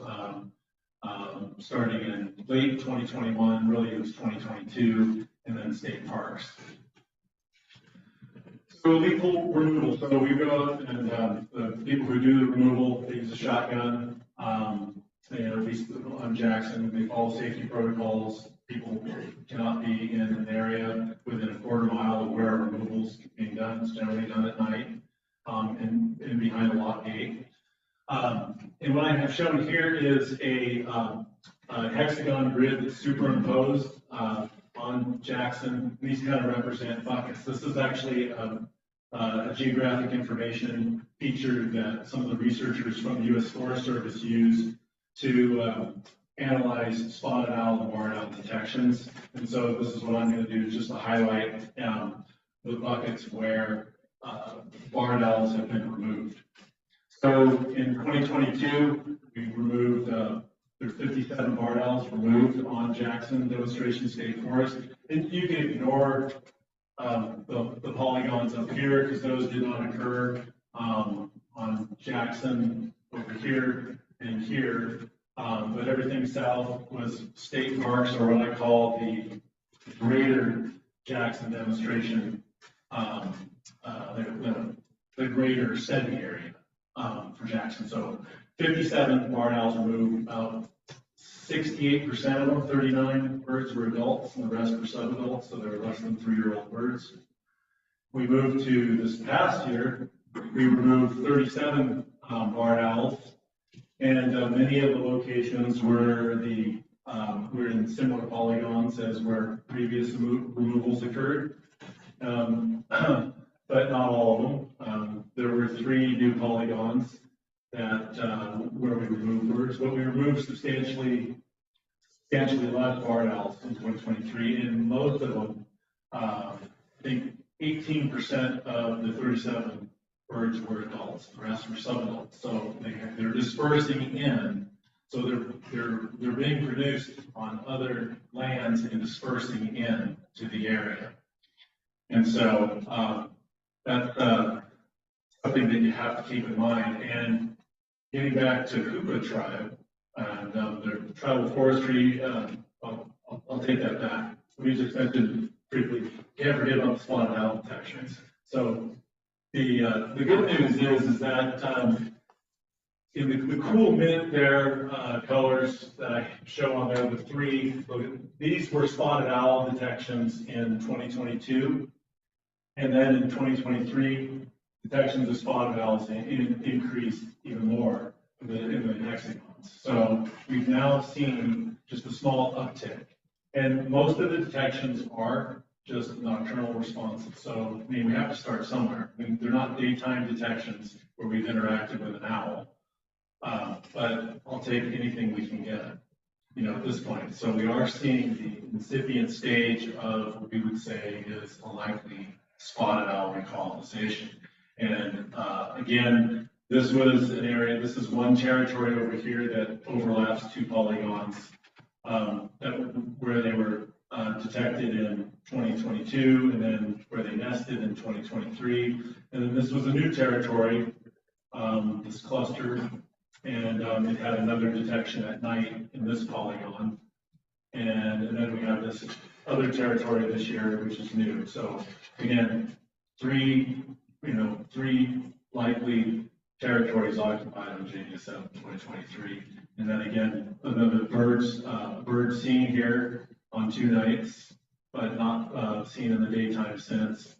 starting in late 2021, really it was 2022, and then state parks. So lethal removal. So we go out and the people who do the removal, they use a shotgun. At least on Jackson, they follow safety protocols. People cannot be in an area within a quarter mile of where removals being done. It's generally done at night and behind a lock gate. And what I have shown here is a hexagon grid that's superimposed on Jackson. These kind of represent buckets. This is actually a geographic information feature that some of the researchers from the U.S. Forest Service use to analyze spotted owl and barred owl detections. And so this is what I'm going to do, just to highlight the buckets where barred owls have been removed. So in 2022, we removed, there's 57 barred owls removed on Jackson Demonstration State Forest. And you can ignore the polygons up here because those did not occur on Jackson over here and here. But everything south was state parks, or what I call the greater Jackson Demonstration, the greater SETI area for Jackson. So 57 barred owls removed, about 68% of them, 39 birds were adults, and the rest were sub-adults, so they were less than 3-year-old birds. We moved to this past year, we removed 37 barred owls, and many of the locations were in similar polygons as where previous removals occurred, but not all of them. There were 3 new polygons that where we removed birds, but we removed substantially less barred owls in 2023, and most of them, I think 18% of the 37 birds were adults, the rest were sub-adults. So they're dispersing in, so they're being produced on other lands and dispersing in to the area. And so that's something that you have to keep in mind. And getting back to Hoopa tribe and their tribal forestry, I'll take that back. We just mentioned briefly, can't forget about the spotted owl detections. So the good news is that in the cool mint there colors that I show on there, the 3, these were spotted owl detections in 2022, and then in 2023, detections of spotted owls increased even more in the hexagons. So we've now seen just a small uptick, and most of the detections are just nocturnal responses. So, I mean, we have to start somewhere. I mean, they're not daytime detections where we've interacted with an owl, but I'll take anything we can get, at this point. So we are seeing the incipient stage of what we would say is a likely spotted owl recolonization. And again, this was an area, this is one territory over here that overlaps 2 polygons where they were detected in 2022, and then where they nested in 2023. And then this was a new territory, this cluster, and it had another detection at night in this polygon. And then we have this other territory this year, which is new. So again, 3 likely territories occupied on JDSF in 2023. And then again, another birds seen here on 2 nights, but not seen in the daytime since.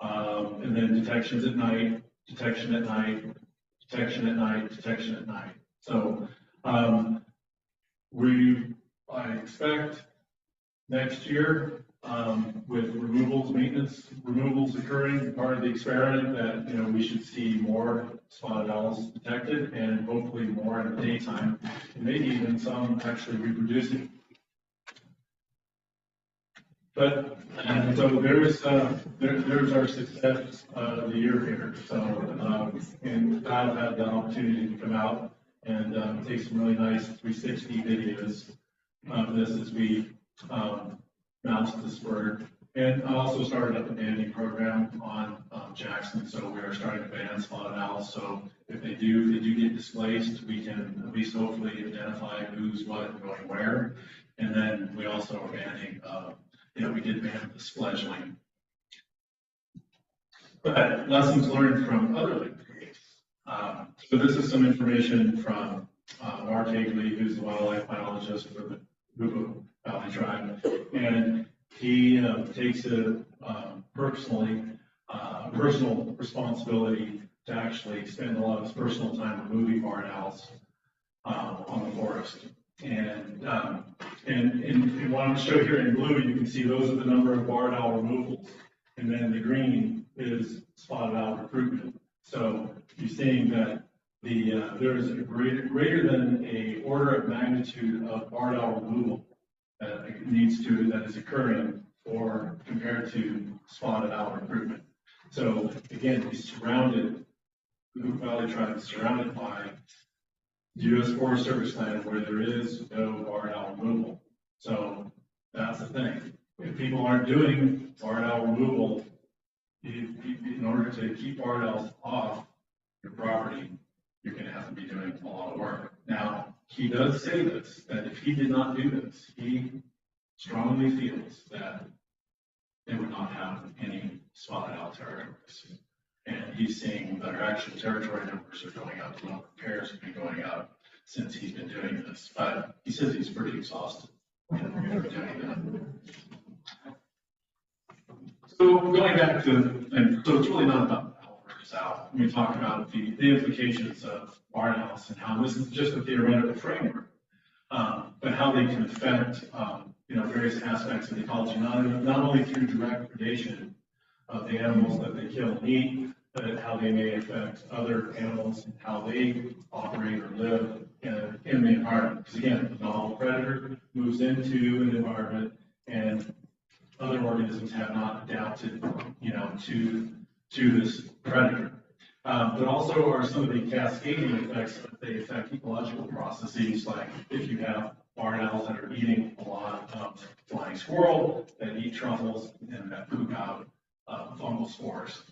And then detections at night, detection at night, detection at night, detection at night. So I expect next year, with removals occurring, part of the experiment, that we should see more spotted owls detected, and hopefully more in the daytime, and maybe even some actually reproducing. But so there's our success of the year here. So and Kyle had the opportunity to come out and take some really nice 360 videos of this as we mounts to spur. And I also started up a banding program on Jackson, so we are starting to ban spotted owls. So if they do get displaced, we can at least hopefully identify who's what and going where. And then we also are banning, we did ban the fledgling. But lessons learned from other land creeks. So this is some information from Mark Hagley, who's the wildlife biologist for the Hoopa Valley Tribe, and he takes a personal responsibility to actually spend a lot of his personal time removing barred owls on the forest. And what I'm showing here in blue, you can see those are the number of barred owl removals, and then the green is spotted owl recruitment. So you're seeing that there is a greater than a order of magnitude of barred owl removal that is occurring compared to spotted owl recruitment. So again, the Hoopa Valley Tribe is surrounded by U.S. Forest Service land where there is no barred owl removal. So that's the thing. If people aren't doing barred owl removal, in order to keep barred owls off your property, you're going to have to be doing a lot of work. Now, he does say this, that if he did not do this, he strongly feels that they would not have any spotted owl territories. And he's saying that our actual territory numbers are going up, the number of pairs have been going up since he's been doing this. But he says he's pretty exhausted doing that. So going back to, and so it's really not about owl versus owl. We talk about the implications of barred owls and how this is just a theoretical framework, but how they can affect various aspects of the ecology, not only through direct predation of the animals that they kill and eat, but how they may affect other animals and how they operate or live in the environment. Because again, the novel predator moves into an environment and other organisms have not adapted, to this predator. But also are some of the cascading effects that they affect ecological processes, like if you have barred owls that are eating a lot of flying squirrel that eat truffles and that poop out fungal spores,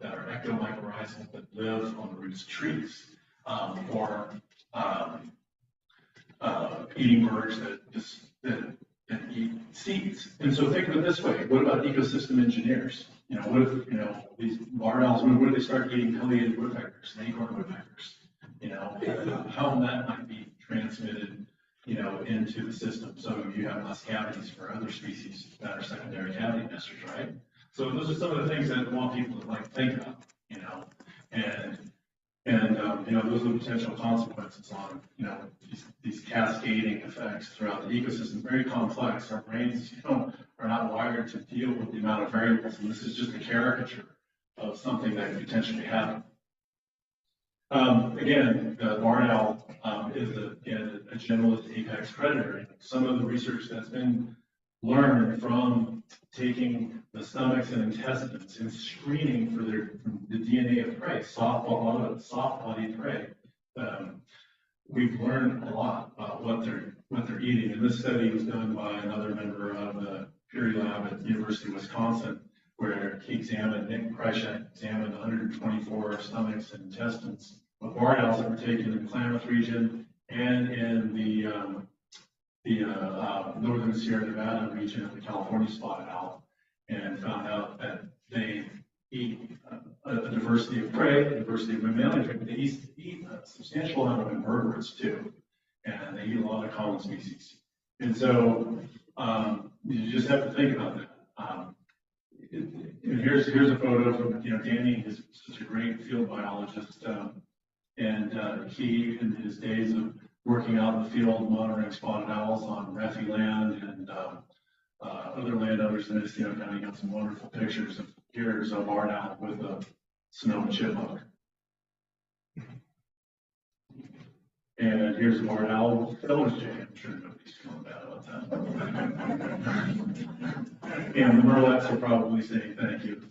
that are ectomycorrhizal that live on the roots of trees, or eating birds that eat seeds. And so think of it this way: what about ecosystem engineers? What if these barred owls? What if they start eating pileated woodpeckers and acorn woodpeckers? How that might be transmitted, into the system. So you have less cavities for other species that are secondary cavity nesters, right? So those are some of the things that I want people to think about, and those are the potential consequences on, these cascading effects throughout the ecosystem. Very complex. Our brains, are not wired to deal with the amount of variables, and this is just a caricature of something that could potentially happen. Again, the barred owl is a generalist apex predator. And some of the research that's been learned from taking the stomachs and intestines and screening for the DNA of prey, soft-bodied prey. We've learned a lot about what they're eating. And this study was done by another member of the Peary Lab at the University of Wisconsin, where Nick Kryshak examined 124 stomachs and intestines of barred owls that were taken in the Klamath region and in the northern Sierra Nevada region of the California spotted owl, and found out that they eat a diversity of prey, a diversity of mammalian prey, but they eat a substantial amount of invertebrates too, and they eat a lot of common species. And so you just have to think about that. And here's a photo from Danny is such a great field biologist, and he, in his days of working out in the field monitoring spotted owls on Refi land and other landowners in this, kind of got some wonderful pictures of here's a barred owl with a Sonoma chipmunk. And here's a barred owl with a Feller's jay. I'm sure nobody's feeling bad about that. And the murrelets are probably saying thank you.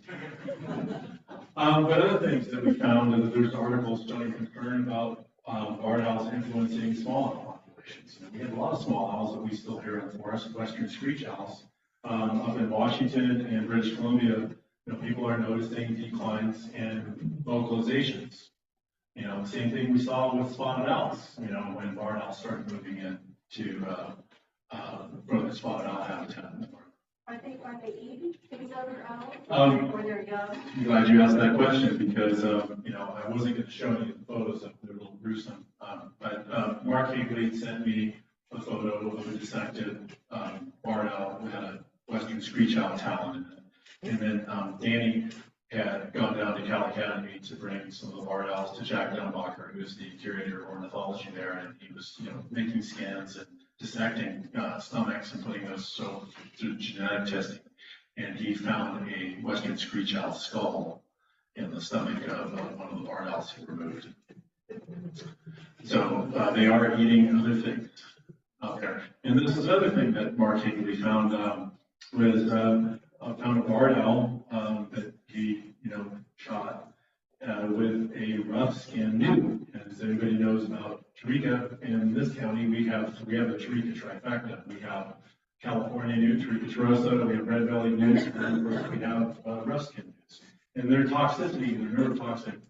But other things that we found is that there's articles showing concern about barred owls influencing small owl populations. We have a lot of small owls that we still hear in the forest, western screech owls, up in Washington and British Columbia, people are noticing declines in vocalizations. Same thing we saw with spotted owls, when barn owls started moving in to, from the spotted owl habitat. Are they eating these other owls Um, when they're young? I'm glad you asked that question because, I wasn't going to show any photos of their little gruesome. But Mark Higley sent me a photo of a dissected barn owl who had a western screech owl talon in it. And then Danny had gone down to Cal Academy to bring some of the barn owls to Jack Dunbacher, who's the curator of ornithology there, and he was, making scans and dissecting stomachs and putting those through genetic testing. And he found a western screech owl skull in the stomach of one of the barn owls he removed. So they are eating other things out there. And this is another thing that Mark Higley found was found a barn owl that he shot with a rough skin newt. As everybody knows about Tarika, in this county we have a Tarika trifecta. We have California newt, Tarika turosa, we have red bellied newts, and then of course we have rough skin newts. And their toxicity, their neurotoxic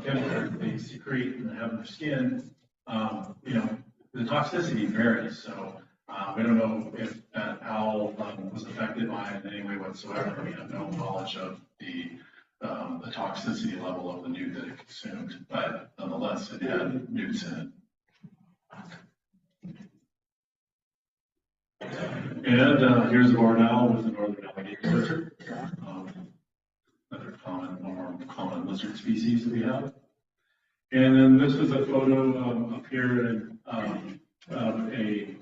chemicals they secrete and have in their skin, the toxicity varies. So we don't know if that owl was affected by it in any way whatsoever. We have no knowledge of the toxicity level of the newt that it consumed, but nonetheless, it had newts in it. And here's a barn owl with the northern alligator lizard, another more common lizard species that we have. And then this is a photo up here of a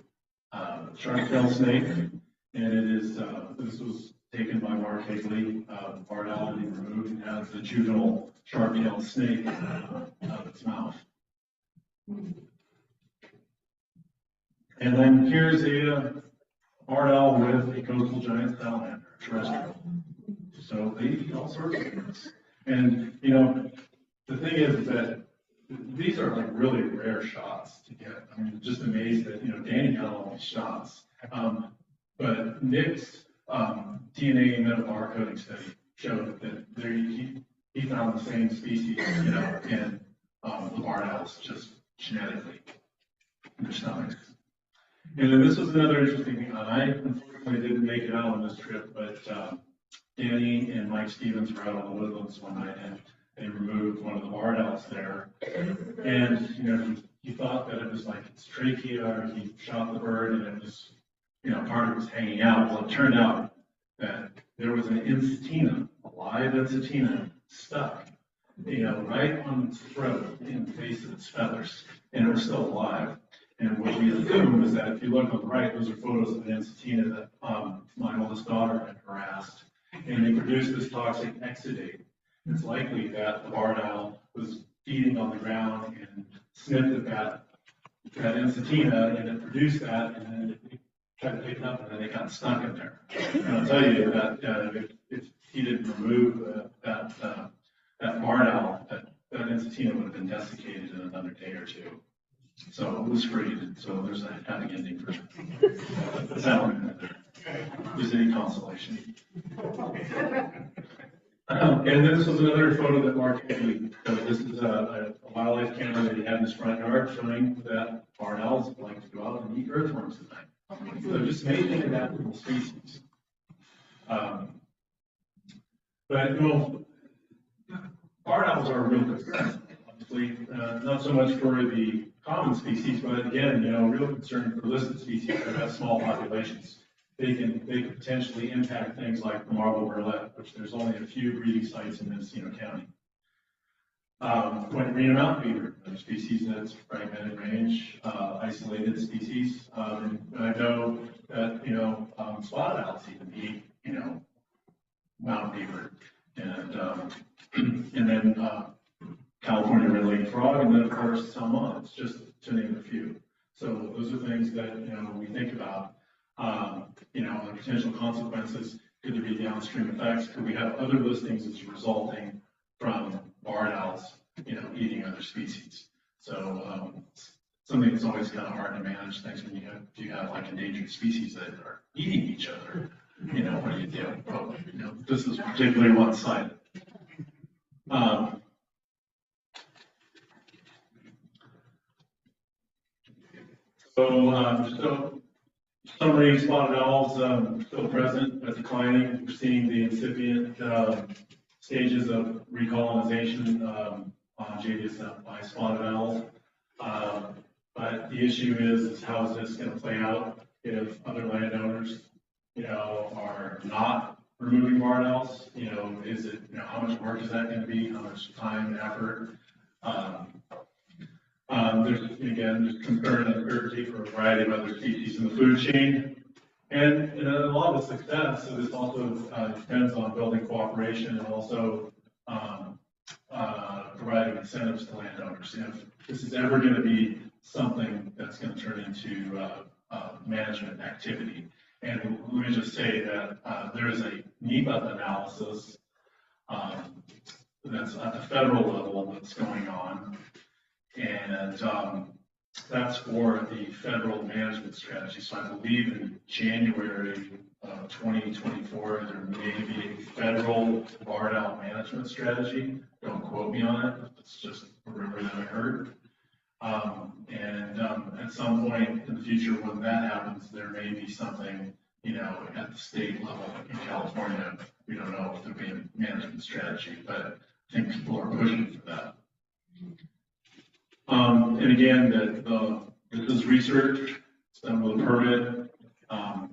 shark-tailed snake, and it is this was taken by Mark Higley. Barn owl that he removed and has the juvenile shark-tailed snake out of its mouth. And then here's a barn owl with a coastal giant salamander, terrestrial. So they eat all sorts of things. And the thing is that these are like really rare shots to get. I mean, just amazed that Danny got all these shots. But Nick's DNA metabarcoding study showed that he found the same species, in the barn owls, just genetically in their stomachs. And then this was another interesting thing. I unfortunately didn't make it out on this trip, but Danny and Mike Stevens were out on the woodlands one night, and they removed one of the barn owls there. And he thought that it was like its trachea, or he shot the bird, and it was, part of it was hanging out. Well, it turned out that there was an ensatina, a live ensatina, stuck, right on its throat, in the face of its feathers, and it was still alive. And what we assume is that if you look on the right, those are photos of an ensatina that my oldest daughter had harassed, and they produced this toxic exudate. It's likely that the barn owl was feeding on the ground and sniffed at that ensatina, and it produced that, and then it tried to pick it up, and then it got stuck in there. And I'll tell you that if he didn't remove that barn owl, that ensatina would have been desiccated in another day or two. So it was freed. So there's a happy ending for the salamander there. If there's any consolation. And this was another photo that Mark Higley took. This is a wildlife camera that he had in his front yard showing that barn owls like to go out and eat earthworms at night. So just amazing adaptable species. But barn owls are a real concern, obviously, not so much for the common species, but again, real concern for listed species that have small populations. They can potentially impact things like the marble burlet, which there's only a few breeding sites in Mendocino County. Point Reno mountain beaver, another species that's fragmented range, isolated species. And I know that spotted owls even eat mountain beaver, and then California red-legged frog, and then of course salmon. It's just to name a few. So those are things that we think about. The potential consequences. Could there be downstream effects? Could we have other listings that's resulting from barn owls, eating other species? So something that's always kind of hard to manage things when you have like endangered species that are eating each other. You know, what do you do? Well, you know, this is particularly one-sided. So summary, spotted owls still present but declining. We're seeing the incipient stages of recolonization on JDSF by spotted owls. But the issue is how is this going to play out if other landowners, you know, are not removing barred owls? You know, is it, you know, how much work is that going to be? How much time and effort? There's concern and uncertainty for a variety of other species in the food chain. And a lot of the success of this also depends on building cooperation and also providing incentives to landowners. If this is ever going to be something that's going to turn into management activity. And let me just say that there is a NEPA analysis that's at the federal level that's going on. And that's for the federal management strategy. So I believe in January of 2024, there may be a federal barred owl management strategy. Don't quote me on it. It's just a rumor that I heard. At some point in the future, when that happens, there may be something, you know, at the state level in California. We don't know if there'll be a management strategy, but I think people are pushing for that. And again, this is research, it's done with a permit.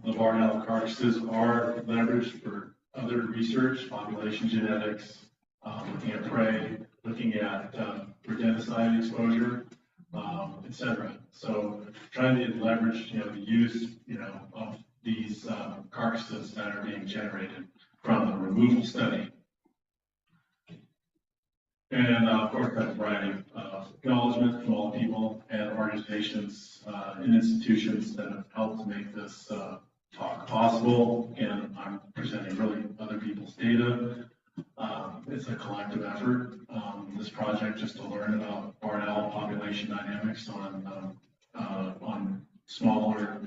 The barred owl carcasses are leveraged for other research, population genetics, looking at prey, looking at rodenticide exposure, etc. So trying to leverage, you know, the use, you know, of these carcasses that are being generated from the removal study. And of course, that's a variety of acknowledgement from all people and organizations and institutions that have helped make this talk possible. And I'm presenting really other people's data. It's a collective effort. This project just to learn about barred owl population dynamics on smaller,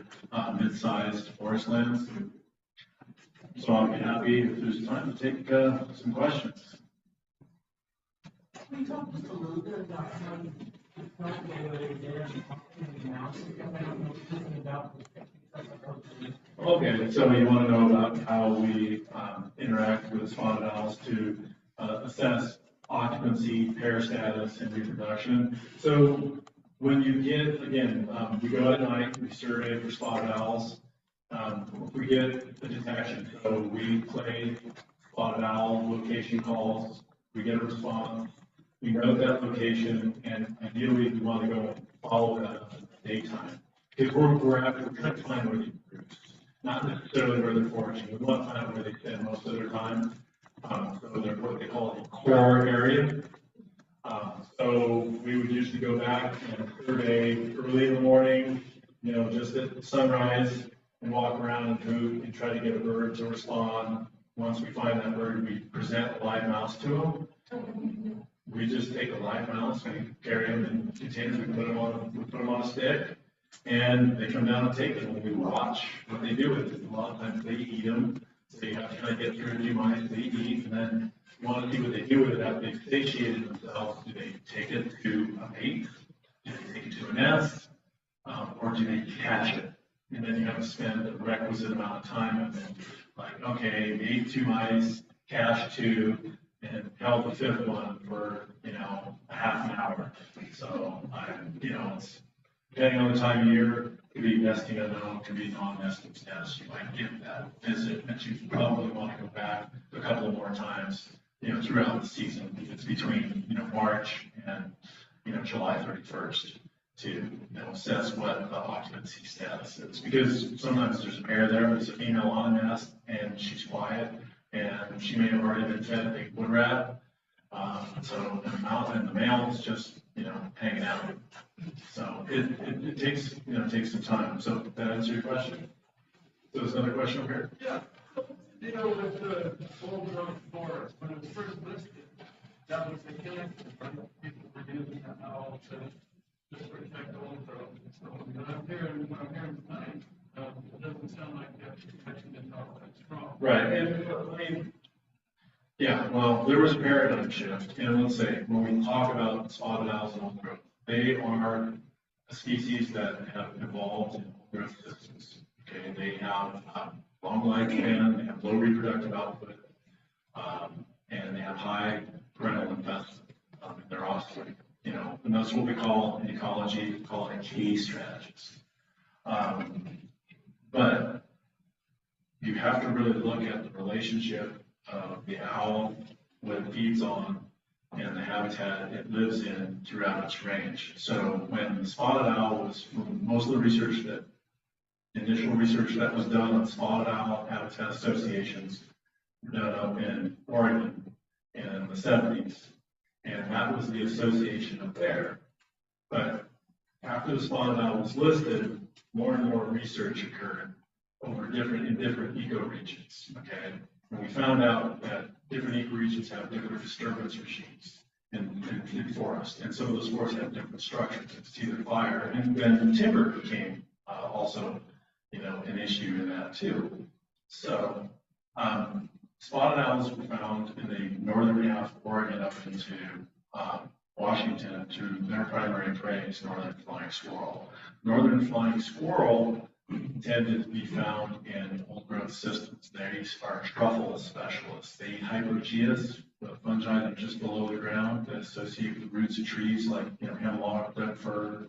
mid-sized forest lands. So I'll be happy if there's time to take some questions. Can you talk just a little bit about how you felt they did Okay, so you want to know about how we interact with spotted owls to assess occupancy, pair status, and reproduction. So when you get, again, we go at night, we survey for spotted owls. We get the detection, so we play spotted owl location calls, we get a response. We note that location, and ideally we want to go follow that in the daytime. Because we're trying to find where they produce, not necessarily where they're foraging. We want to find where they spend most of their time. So they're what they call a core area. So we would usually go back and survey early in the morning, you know, just at sunrise, and walk around and move and try to get a bird to respond. Once we find that bird, we present a live mouse to them. We just take a live mouse, we carry them in containers, we put them on a stick, and they come down and take them, and we watch what they do with it. A lot of times they eat them, so you have to kind of get through a few mice, they eat, and then you want to see what they do with it after they've satiated themselves. Do they take it to a mate? Do they take it to a nest? Or do they catch it? And then you have to spend the requisite amount of time and then, like, okay, we ate 2 mice, catch 2, and held the 5th one for, you know, a half an hour. So, you know, it's depending on the time of year, it could be nesting unknown, it could be non-nesting status. You might get that visit, but you probably want to go back a couple of more times, you know, throughout the season. If it's between, you know, March and, you know, July 31st to, you know, assess what the occupancy status is. Because sometimes there's a pair there, there's a female on a nest, and she's quiet, and she may have already been fed a big wood rat. So the male is just, you know, hanging out. So it takes, you know, takes some time. So did that answer your question? So there's another question over here. Yeah. You know, with the old growth forest, when it was first listed, that was the killing. People were using that now to just protect the old growth. So, I'm hearing tonight, it doesn't sound like the protection is all that strong. Right, and I mean, yeah, well, there was a paradigm shift, and let's say, when we talk about spotted owls and old growth, they are a species that have evolved in old growth systems. Okay, they have long lifespan, they have low reproductive output, and they have high parental investment in their offspring. You know, and that's what we call in ecology, we call it a key strategist. But you have to really look at the relationship of the owl, what it feeds on, and the habitat it lives in throughout its range. So when the spotted owl was, most of the initial research that was done on spotted owl habitat associations were done up in Oregon in the 70s. And that was the association up there. But after the spotted owl was listed, more and more research occurred in different ecoregions, okay? And we found out that different ecoregions have different disturbance regimes in forest, and some of those forests have different structures. It's either fire, and then timber became also, an issue in that too. So spotted owls were found in the northern half of Oregon up into Washington to their primary prey is northern flying squirrel. Northern flying squirrel tended to be found in old growth systems. They are truffle specialists. They eat hypogeas, the fungi that are just below the ground that associate with roots of trees like hemlock, red fir,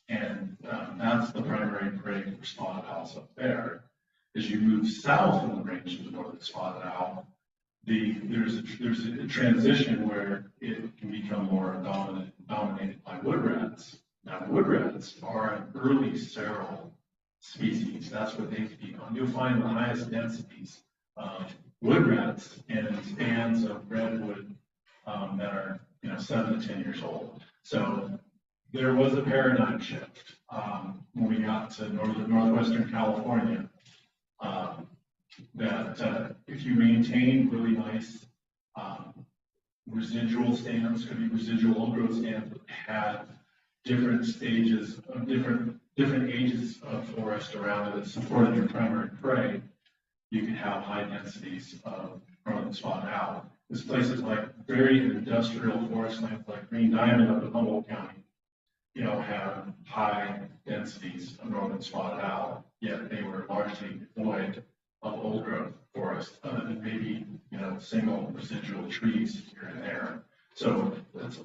and that's the primary prey for spotted owls up there. As you move south in the range of the northern spotted owl, there's a transition where it can become more dominated by wood rats. Now, wood rats are an early sterile species. That's what they feed on. You'll find the highest densities of wood rats in stands of redwood that are 7 to 10 years old. So there was a paradigm shift when we got to northwestern California. That if you maintain really nice residual stands, could be residual old growth stands that had different stages of different ages of forest around it that supported your primary prey, you can have high densities of northern spotted owl. There's places like very industrial forest lands like Green Diamond up in Humboldt County, have high densities of northern spotted owl, yet they were largely devoid of old growth forest, other than maybe, single residual trees here and there. So that's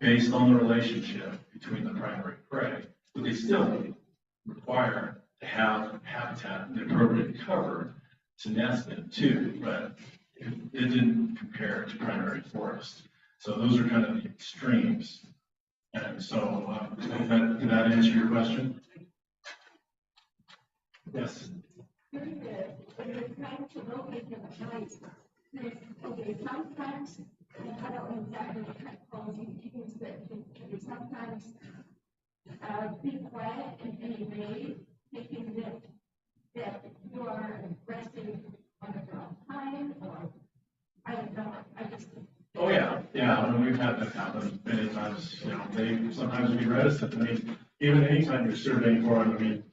based on the relationship between the primary prey, but they still require to have habitat and the appropriate cover to nest in too, but it didn't compare to primary forest. So those are kind of the extremes. And so, did that answer your question? Yes. Very good. When you're trying to locate them at night, okay, sometimes, and I don't know exactly what kind of calls you use, but sometimes be quiet and be made, thinking that you are resting on the wrong time, or I don't know. I just. Oh yeah, I mean, we've had that happen many times. They sometimes be reticent. I mean, even anytime you're surveying for them, I mean,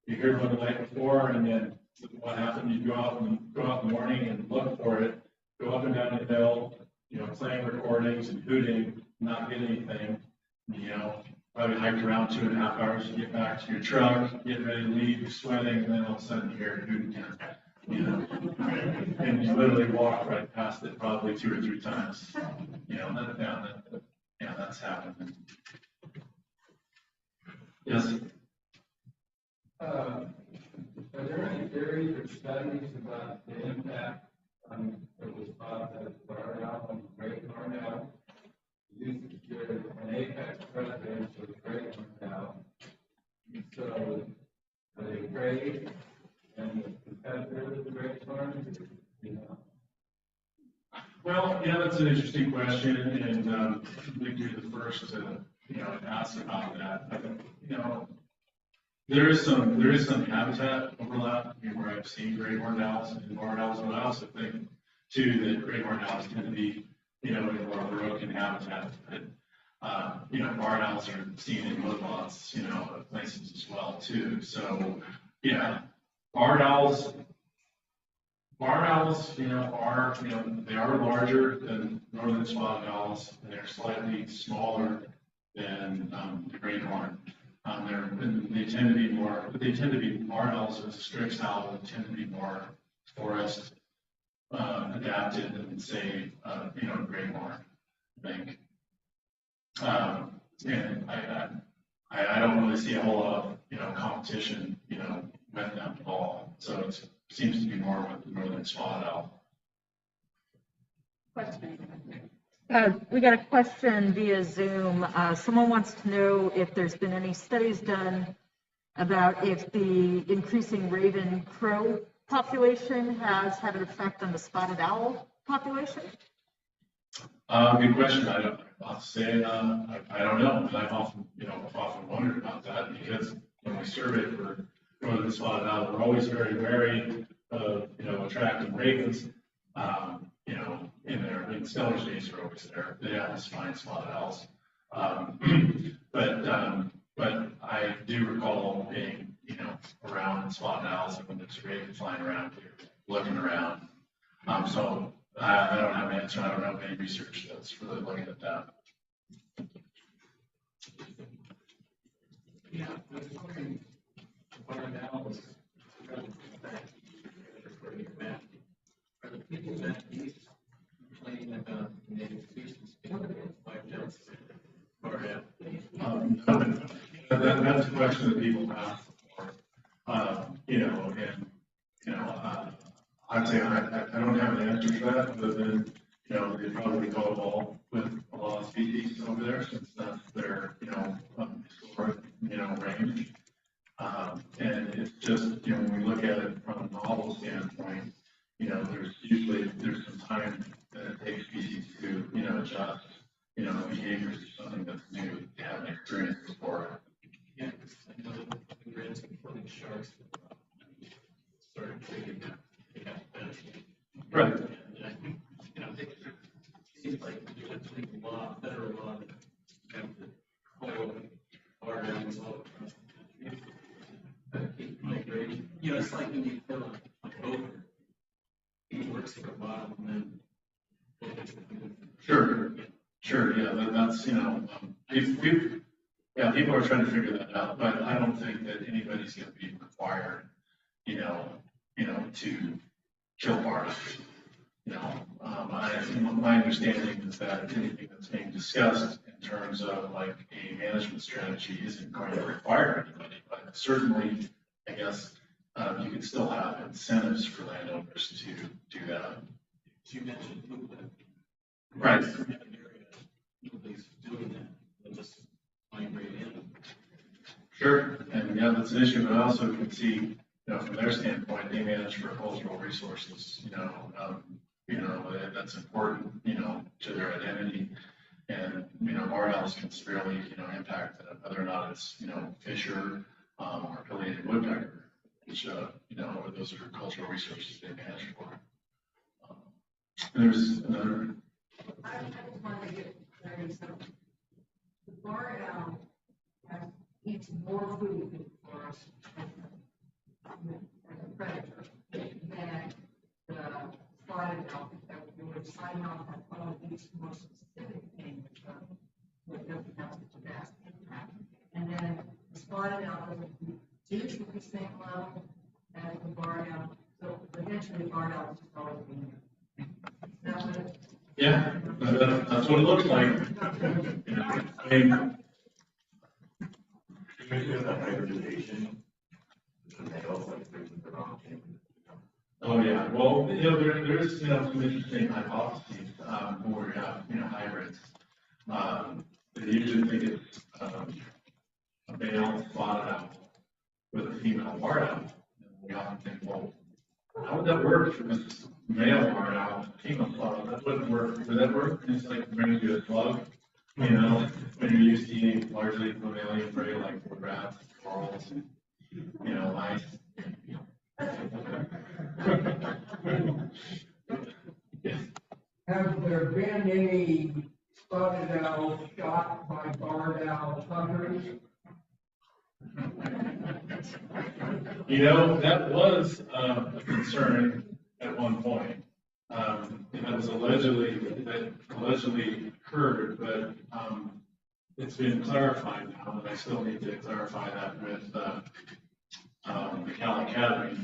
you hear one the night before, and then what happened? You go out in the morning and look for it, go up and down the hill, playing recordings and hooting, not get anything. Probably hiked around 2.5 hours to get back to your truck, get ready to leave, you're sweating, and then all of a sudden you hear it hoot again. And you literally walk right past it probably 2 or 3 times. That's happened. Yes. Are there any theories or studies about the impact of the spotted barred owl and great horned owl? You're an apex predator for the great horned owl. So are they prey and the competitor of the great horned? Well, that's an interesting question, and I think you're the first to ask about that. I think there is some habitat overlap where I've seen great horned owls and barred owls, but I also think too that great horned owls tend to be in more broken habitat. Barn owls are seen in woodlots, places as well too. So, yeah, barn owls, they are larger than northern spotted owls, and they're slightly smaller than the great horn. They tend to be barn owls as a strix owl, they tend to be more forest adapted than say, great horn, I think. And I don't really see a whole lot of, competition, with them at all. So it seems to be more with the northern spotted owl. We got a question via Zoom. Someone wants to know if there's been any studies done about if the increasing raven crow population has had an effect on the spotted owl population. Good question. I'll say, I don't know, but I've often wondered about that because when we survey for northern spotted owl, we're always very wary of, attracting ravens. In stellar states are always there. They always find spotted owls. But I do recall being, around spotted owls and when there's ravens flying around here, looking around. So I don't have an answer. I don't know if any research that's really looking at that. Yeah, barn owls. Are the people that east complaining about native species being wiped out? That's a question that people ask for, I'd say I don't have an answer to that, other than, they probably go evolve with a lot of species over there, since that's their, historic, range. And it's just, when we look at it from a novel standpoint, there's some time that it takes species to, adjust, behaviors to something that's new, they haven't experienced before. Yeah, I know that the grants including sharks started figuring out they got better. Right. And I think, it seems like there's actually a lot, federal law that have to coil barn owls all across the country. Keep migrating. It's like when you fill a boat, it works for a while and then. Sure, yeah, that's, people are trying to figure that out, but I don't think that anybody's gonna be required, to kill barn owls. My understanding is that anything that's being discussed in terms of like a management strategy isn't going to require anybody, but certainly, I guess, you can still have incentives for landowners to do that. You mentioned movement. Right. Nobody's doing that, they'll just migrate in. Sure, and yeah, that's an issue, but I also can see, from their standpoint, they manage for cultural resources, that's important, to their identity. And, barn owls can severely, impact whether or not it's, fisher, or affiliated woodpecker, which, those are cultural resources they manage for. There's another. I just wanted to get clarity, so the barn owl eats more food than the forest as a predator than the spotted owl, that would sign off on all these more specific things, what doesn't have such a vast impact. And then the spotted owl doesn't do to the same level as the barn owl, so eventually the barn owl is just always being there. That's what it. Yeah, that's what it looks like. I mean, oh yeah, well, there is, some interesting hypotheses, where we have, hybrids. They usually think it's, a male spotted owl with a female barn owl. And we often think, well, how would that work for this male barn owl, female spotted owl? That wouldn't work. Would that work? It's like bringing you a slug, when you're used to eating largely mammalian prey like wood rats, squirrels, and, mice. Have there been any spotted owl shot by barred owl hunters? You know, that was a concern at one point. That was allegedly occurred, but it's been clarified now, and I still need to clarify that with the Cal Academy.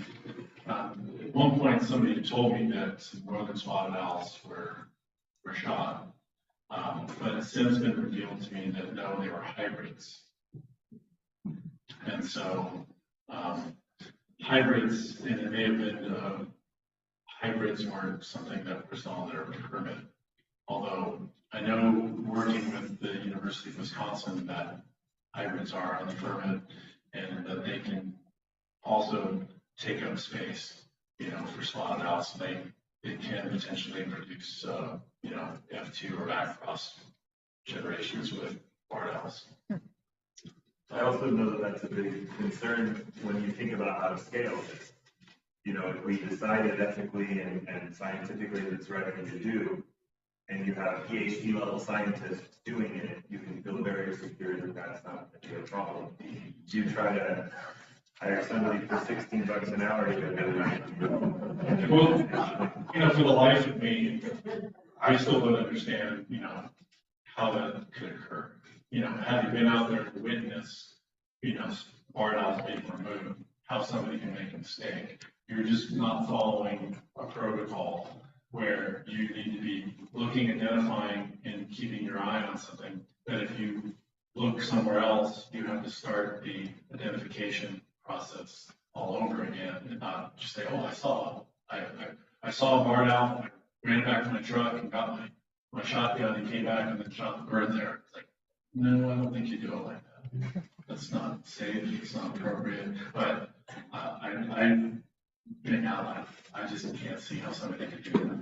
At one point, somebody told me that some northern spotted owls were shot, but it's since been revealed to me that no, they were hybrids. And so hybrids, and it may have been hybrids weren't something that was on their permit. Although I know working with the University of Wisconsin that hybrids are on the permit and that they can also take up space, you know, for spotted owls. They can potentially produce, you know, F2 or backfrost generations with barred owls. I also know that that's a big concern when you think about how to scale this. You know, if we decided ethically and scientifically that it's the right thing to do, and you have PhD level scientists doing it, you can feel very secure that that's not going to be a problem. You try to hire somebody for $16 an hour to go Well, you know, for the life of me, I still don't understand, you know, how that could occur. You know, have you been out there to witness, you know, barred owls being removed, how somebody can make a mistake? You're just not following a protocol where you need to be looking, identifying, and keeping your eye on something. That if you look somewhere else, you have to start the identification process all over again, and not just say, "Oh, I saw a barred owl, I ran back to my truck and got my shotgun and came back and then shot the bird there." It's like, no, I don't think you do it like that. That's not safe. It's not appropriate. But I've been out. I just can't see how somebody could do that.